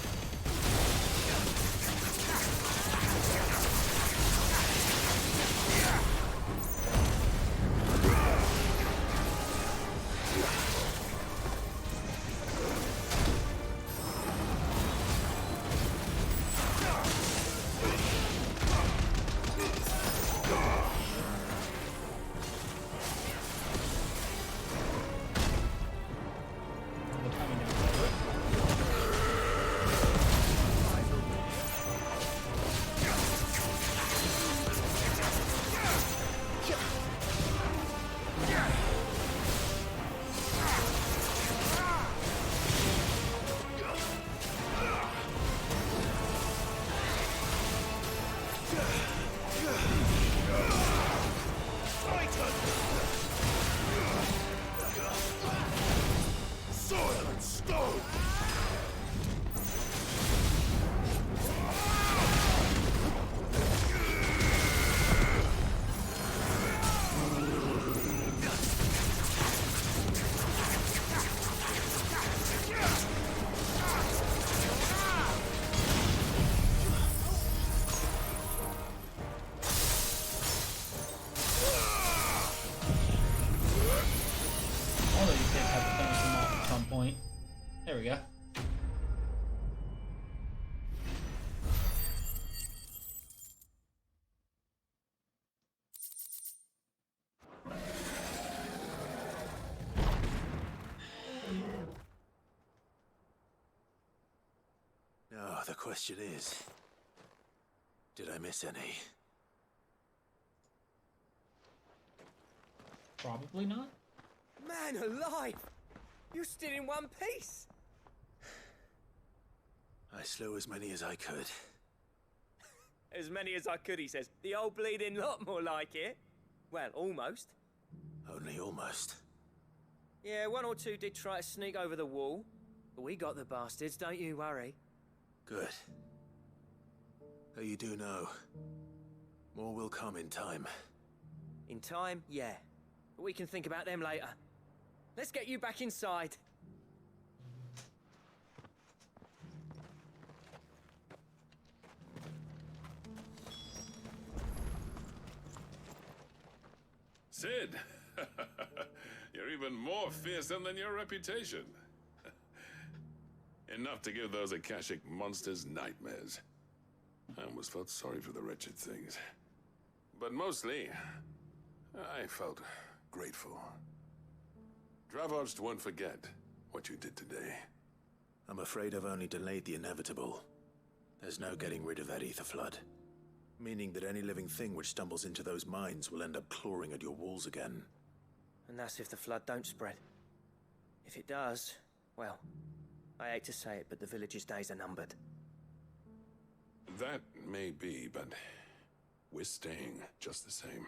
There we go. Now, the question is, did I miss any? Probably not. Man alive! You still in one piece! I slew as many as I could. As many as I could, he says. The old bleeding lot, more like it. Well, almost. Only almost. Yeah, one or two did try to sneak over the wall. But we got the bastards, don't you worry. Good. Though you do know, more will come in time. In time, yeah. But we can think about them later. Let's get you back inside. Sid! You're even more fearsome than your reputation. Enough to give those Akashic monsters nightmares. I almost felt sorry for the wretched things. But mostly, I felt grateful. Dravoged won't forget what you did today. I'm afraid I've only delayed the inevitable. There's no getting rid of that ether flood. Meaning that any living thing which stumbles into those mines will end up clawing at your walls again. And that's if the flood don't spread. If it does, well, I hate to say it, but the village's days are numbered. That may be, but we're staying just the same.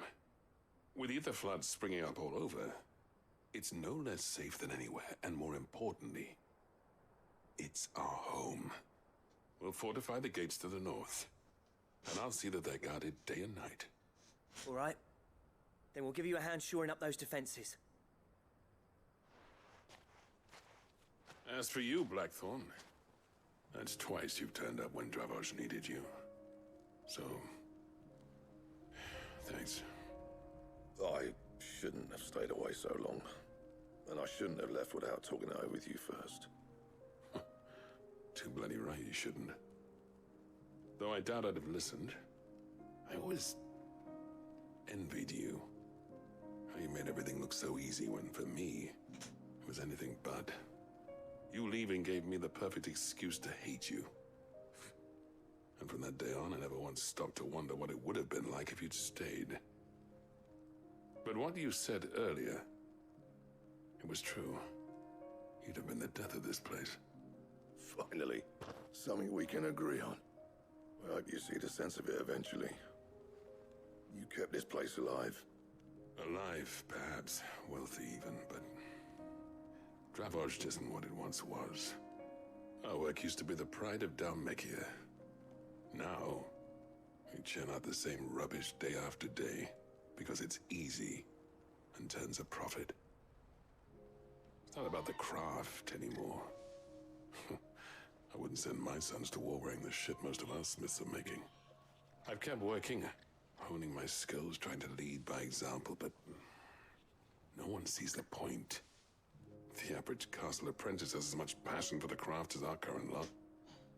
With ether floods springing up all over, it's no less safe than anywhere, and more importantly, it's our home. We'll fortify the gates to the north, and I'll see that they're guarded day and night. All right. Then we'll give you a hand shoring up those defenses. As for you, Blackthorn, that's twice you've turned up when Dravos needed you. So, thanks. I shouldn't have stayed away so long. And I shouldn't have left without talking it over with you first. Too bloody right you shouldn't. Though I doubt I'd have listened. I always envied you. How you made everything look so easy when, for me, it was anything but. You leaving gave me the perfect excuse to hate you. And from that day on, I never once stopped to wonder what it would have been like if you'd stayed. But what you said earlier, it was true. You'd have been the death of this place. Finally, something we can agree on. I hope you see the sense of it eventually. You kept this place alive. Alive, perhaps. Wealthy even, but Dravoged isn't what it once was. Our work used to be the pride of Dalmekia. Now, we churn out the same rubbish day after day because it's easy and turns a profit. It's not about the craft anymore. I wouldn't send my sons to war wearing the shit most of our smiths are making. I've kept working, honing my skills, trying to lead by example, but no one sees the point. The average castle apprentice has as much passion for the craft as our current lot.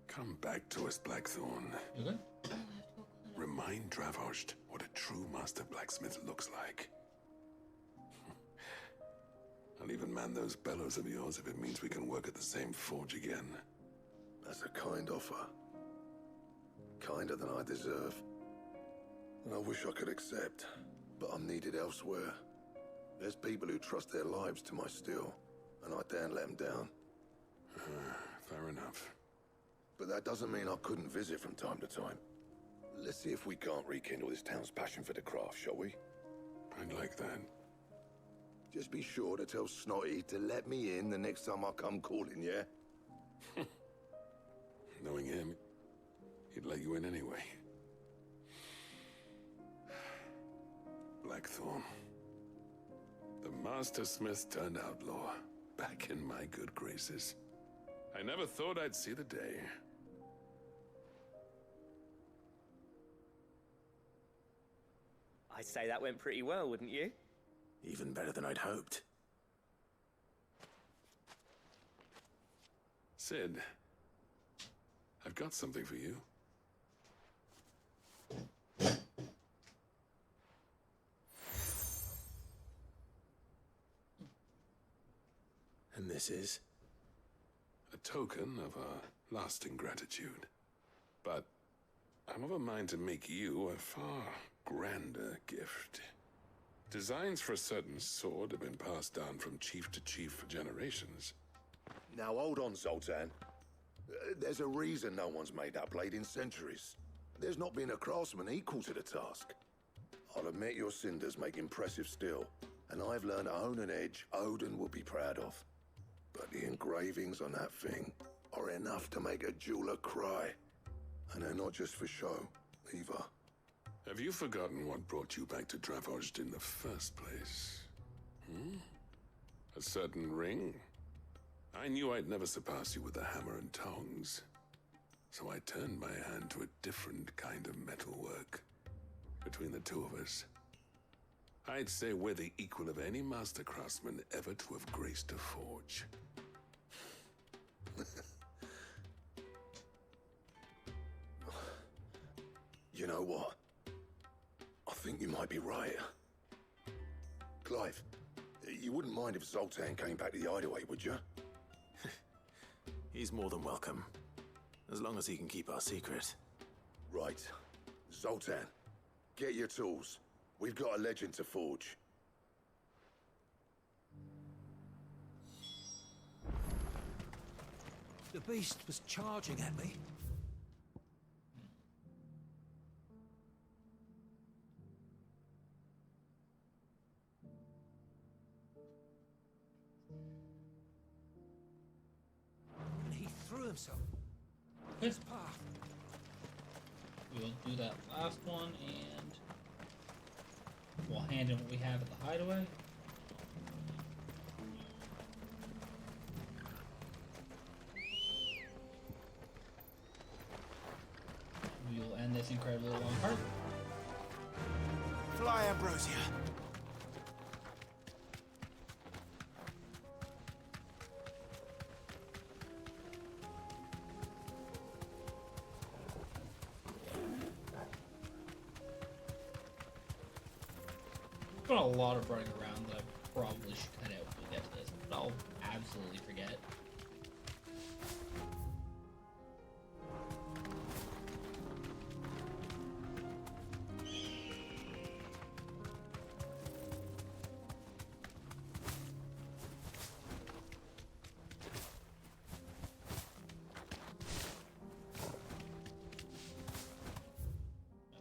Come back to us, Blackthorn. Okay. Remind Dravoged what a true master blacksmith looks like. I'll even man those bellows of yours if it means we can work at the same forge again. That's a kind offer. Kinder than I deserve. And I wish I could accept, but I'm needed elsewhere. There's people who trust their lives to my steel, and I daren't let them down. Fair enough. But that doesn't mean I couldn't visit from time to time. Let's see if we can't rekindle this town's passion for the craft, shall we? I'd like that. Just be sure to tell Snotty to let me in the next time I come calling, yeah? Knowing him, he'd let you in anyway. Blackthorn. The Master Smith turned outlaw, back in my good graces. I never thought I'd see the day. I'd say that went pretty well, wouldn't you? Even better than I'd hoped. Sid, I've got something for you. And this is? A token of our lasting gratitude. But I'm of a mind to make you a far grander gift. Designs for a certain sword have been passed down from chief to chief for generations. Now hold on, Zoltan. There's a reason no one's made that blade in centuries. There's not been a craftsman equal to the task. I'll admit your cinders make impressive steel, and I've learned to hone an edge Odin will be proud of. But the engravings on that thing are enough to make a jeweler cry. And they're not just for show, either. Have you forgotten what brought you back to Dravojd in the first place? A certain ring? I knew I'd never surpass you with the hammer and tongs. So I turned my hand to a different kind of metalwork. Between the two of us, I'd say we're the equal of any master craftsman ever to have graced a forge. You know what? I think you might be right. Clive, you wouldn't mind if Zoltan came back to the hideaway, would you? He's more than welcome. As long as he can keep our secret. Right. Zoltan, get your tools. We've got a legend to forge. The beast was charging at me. And he threw himself. His path. We'll do that last one, and we'll hand in what we have at the hideaway. We will end this incredibly long part. Fly, Ambrosia. Got a lot of running around that I probably should cut out when we get to this, but I'll absolutely forget.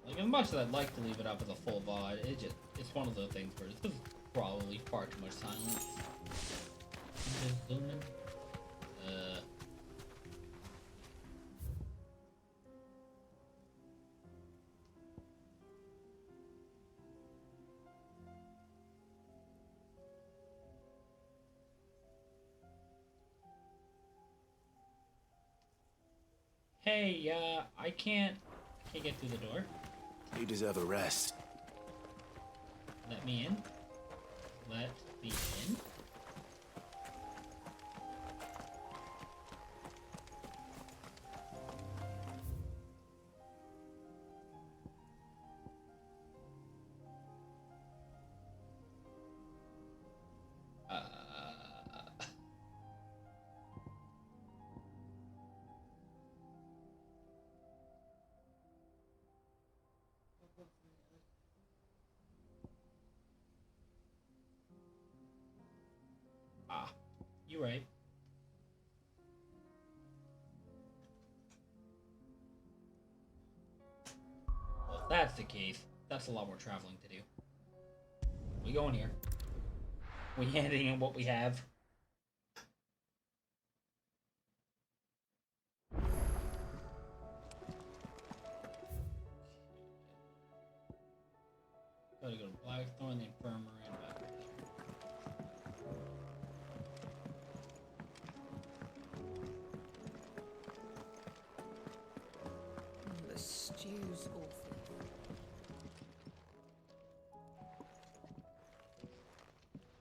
Like, as much as I'd like to leave it up as a full VOD, it's one of those things where it's just probably far too much silence. Just zoom in. Hey, I can't get through the door. You deserve a rest. Let me in. Let me in. You're right. Well, if that's the case, that's a lot more traveling to do. We go in here. We handing in what we have. Gotta go to Blackthorn, the infirmary, and back there. The stew's awful.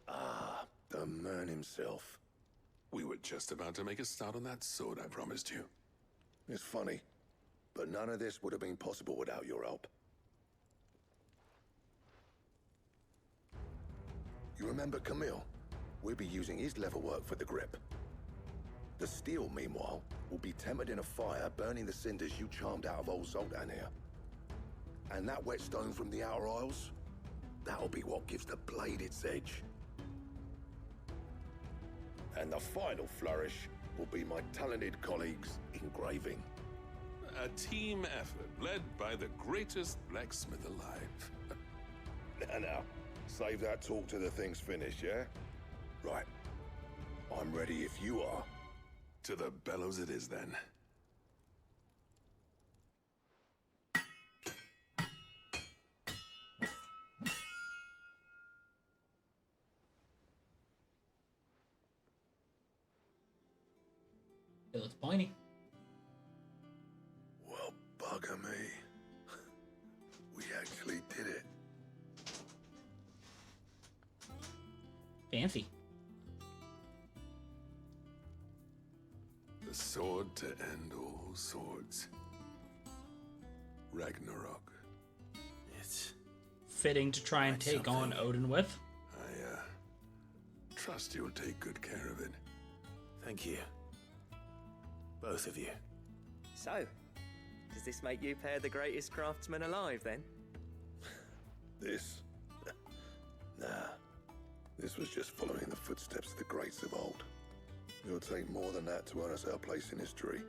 Ah, the man himself. We were just about to make a start on that sword I promised you. It's funny, but none of this would have been possible without your help. You remember Camille? We'll be using his leatherwork for the grip. The steel, meanwhile, will be tempered in a fire, burning the cinders you charmed out of old Zoltan here. And that whetstone from the Outer Isles, that'll be what gives the blade its edge. And the final flourish will be my talented colleagues' engraving. A team effort led by the greatest blacksmith alive. Now, save that talk till the thing's finished, yeah? Right. I'm ready if you are. To the bellows it is, then. It looks pointy. Well, bugger me. We actually did it. Fancy. The sword to end all swords. Ragnarok. It's fitting to try and take on Odin with. I trust you'll take good care of it. Thank you. Both of you. So, does this make you pair the greatest craftsmen alive, then? This? Nah. This was just following the footsteps of the greats of old. It'll take more than that to earn us our place in history.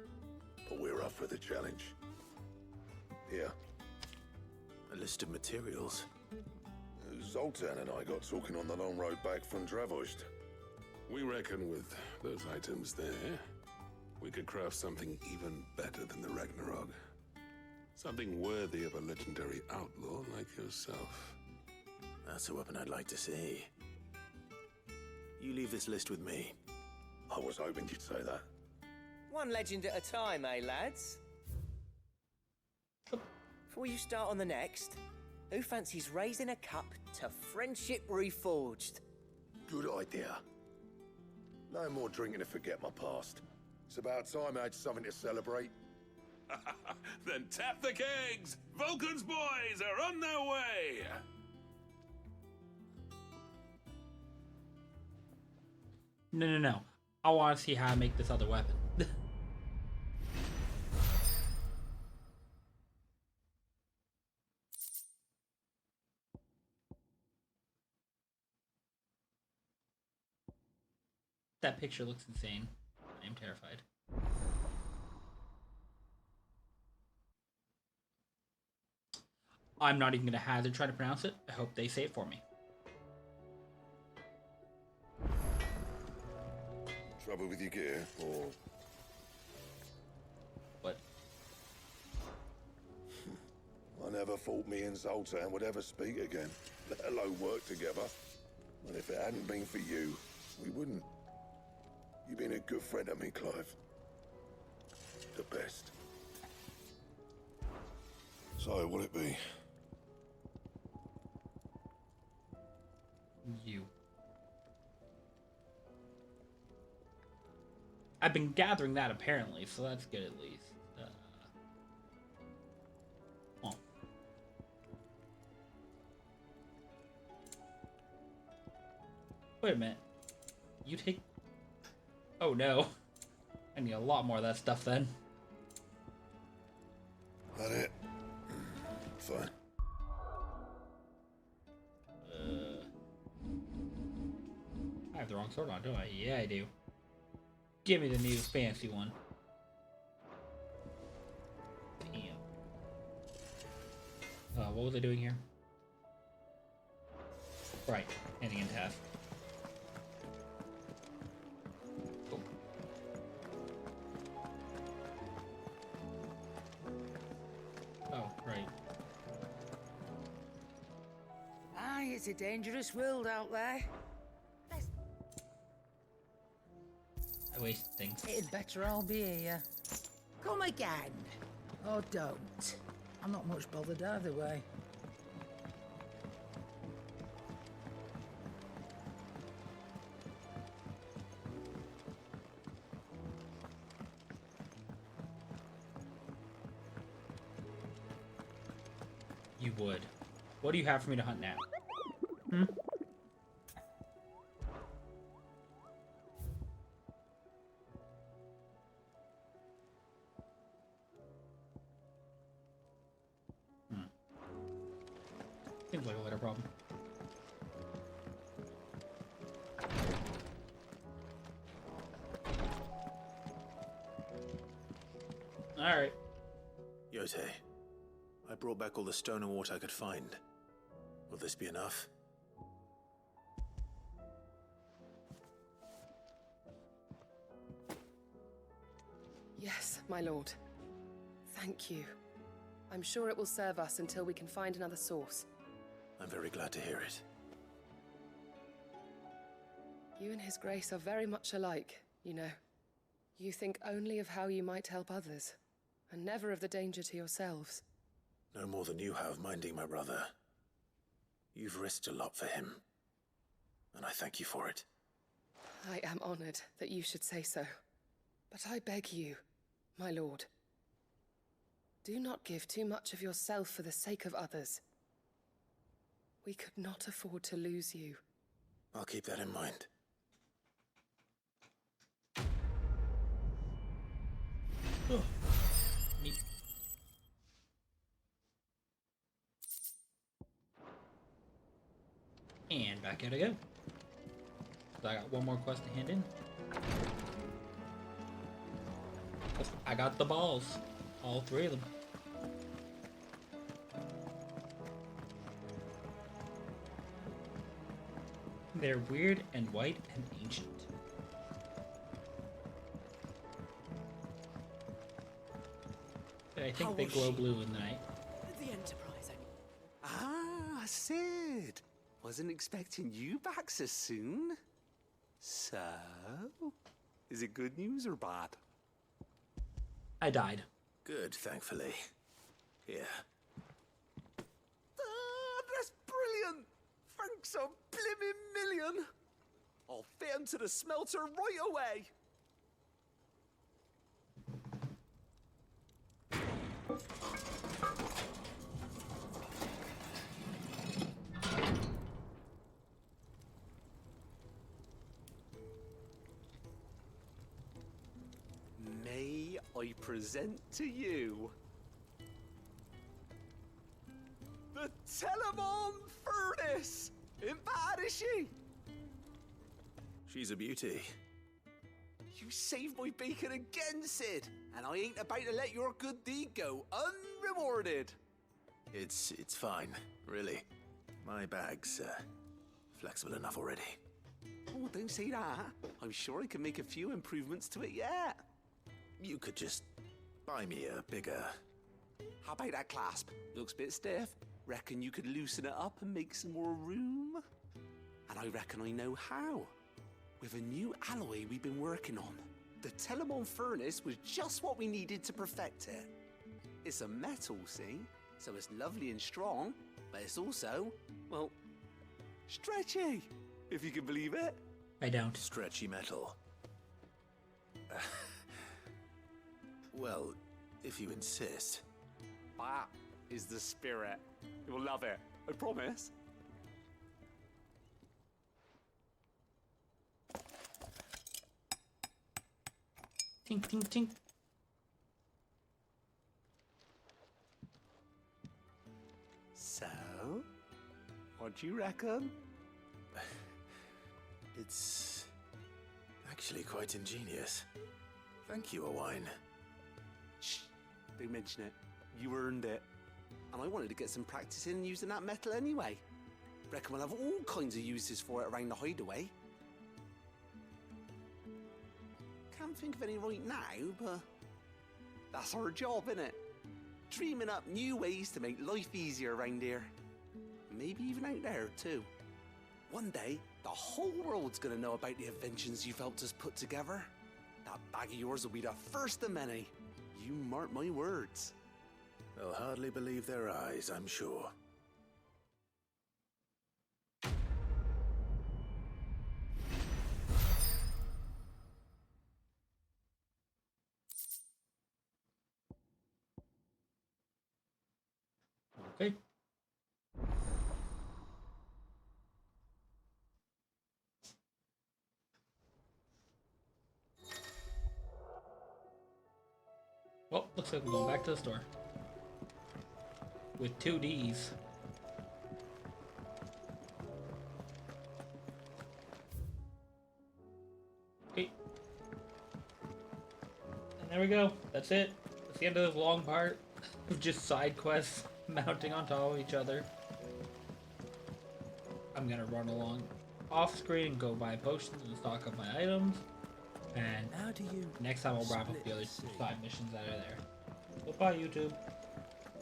But we're up for the challenge. Here. A list of materials. Zoltan and I got talking on the long road back from Dravozd. We reckon with those items there, we could craft something even better than the Ragnarok. Something worthy of a legendary outlaw like yourself. That's a weapon I'd like to see. You leave this list with me. I was hoping you'd say that. One legend at a time, eh, lads? Before you start on the next, who fancies raising a cup to friendship reforged? Good idea. No more drinking to forget my past. It's about time I had something to celebrate. Then tap the kegs! Vulcan's boys are on their way! No. I want to see how I make this other weapon. That picture looks insane. I am terrified. I'm not even going to hazard try to pronounce it. I hope they say it for me. Trouble with your gear, or... What? I never thought me and Zoltan would ever speak again, let alone work together. And if it hadn't been for you, we wouldn't. You've been a good friend to me, Clive. The best. So, what'll it be? You. I've been gathering that apparently, so that's good at least. Oh. Wait a minute. You take... Oh no. I need a lot more of that stuff then. That it? Fine. I have the wrong sword on, don't I? Yeah, I do. Give me the new fancy one. Damn. What was I doing here? Right, ending in half. Cool. Oh, right. Aye, it's a dangerous world out there. I wasted things. It'd better all be here. Come again. Or don't. I'm not much bothered either way. You would. What do you have for me to hunt now? Hmm? Seems like a lighter problem. Alright. Yote, I brought back all the stone and water I could find. Will this be enough? Yes, my lord. Thank you. I'm sure it will serve us until we can find another source. I'm very glad to hear it. You and His Grace are very much alike, you know. You think only of how you might help others, and never of the danger to yourselves. No more than you have minding my brother. You've risked a lot for him, and I thank you for it. I am honored that you should say so. But I beg you, my lord, do not give too much of yourself for the sake of others. We could not afford to lose you. I'll keep that in mind. Oh. Neat. And back at it again. So I got one more quest to hand in. I got the balls. All three of them. They're weird and white and ancient. I think they glow blue in the night. The Enterprise. Ah, Sid. Wasn't expecting you back so soon. So, is it good news or bad? I died. Good, thankfully. Here. Ah, that's brilliant. Thanks a blimmin' million. I'll fit him to the smelter right away. May I present to you the Telemon Furnace? Ain't bad, is she? She's a beauty. You saved my bacon again, Sid, and I ain't about to let your good deed go unrewarded. It's fine, really. My bag's flexible enough already. Oh, don't say that. I'm sure I can make a few improvements to it yet. You could just buy me a bigger... How about that clasp? Looks a bit stiff. Reckon you could loosen it up and make some more room? And I reckon I know how. With a new alloy we've been working on. The Telemon Furnace was just what we needed to perfect it. It's a metal, see? So it's lovely and strong, but it's also, well, stretchy, if you can believe it. I don't. Stretchy metal. Well, if you insist. That is the spirit. You'll love it, I promise. Tink, tink, tink. So, what do you reckon? It's actually quite ingenious. Thank you, Owain. Shh, don't mention it. You earned it. And I wanted to get some practice in using that metal anyway. Reckon we'll have all kinds of uses for it around the hideaway. Can't think of any right now, but that's our job, innit? Dreaming up new ways to make life easier around here. Maybe even out there, too. One day, the whole world's gonna know about the inventions you've helped us put together. That bag of yours will be the first of many. You mark my words. They'll hardly believe their eyes, I'm sure. Okay. Oh, looks like we're going back to the store. With 2 Ds. Okay. And there we go. That's it. That's the end of this long part of just side quests mounting on top of each other. I'm gonna run along off screen and go buy potions and stock up my items. And How do you next time I'll wrap up the other side missions that are there. Goodbye, YouTube.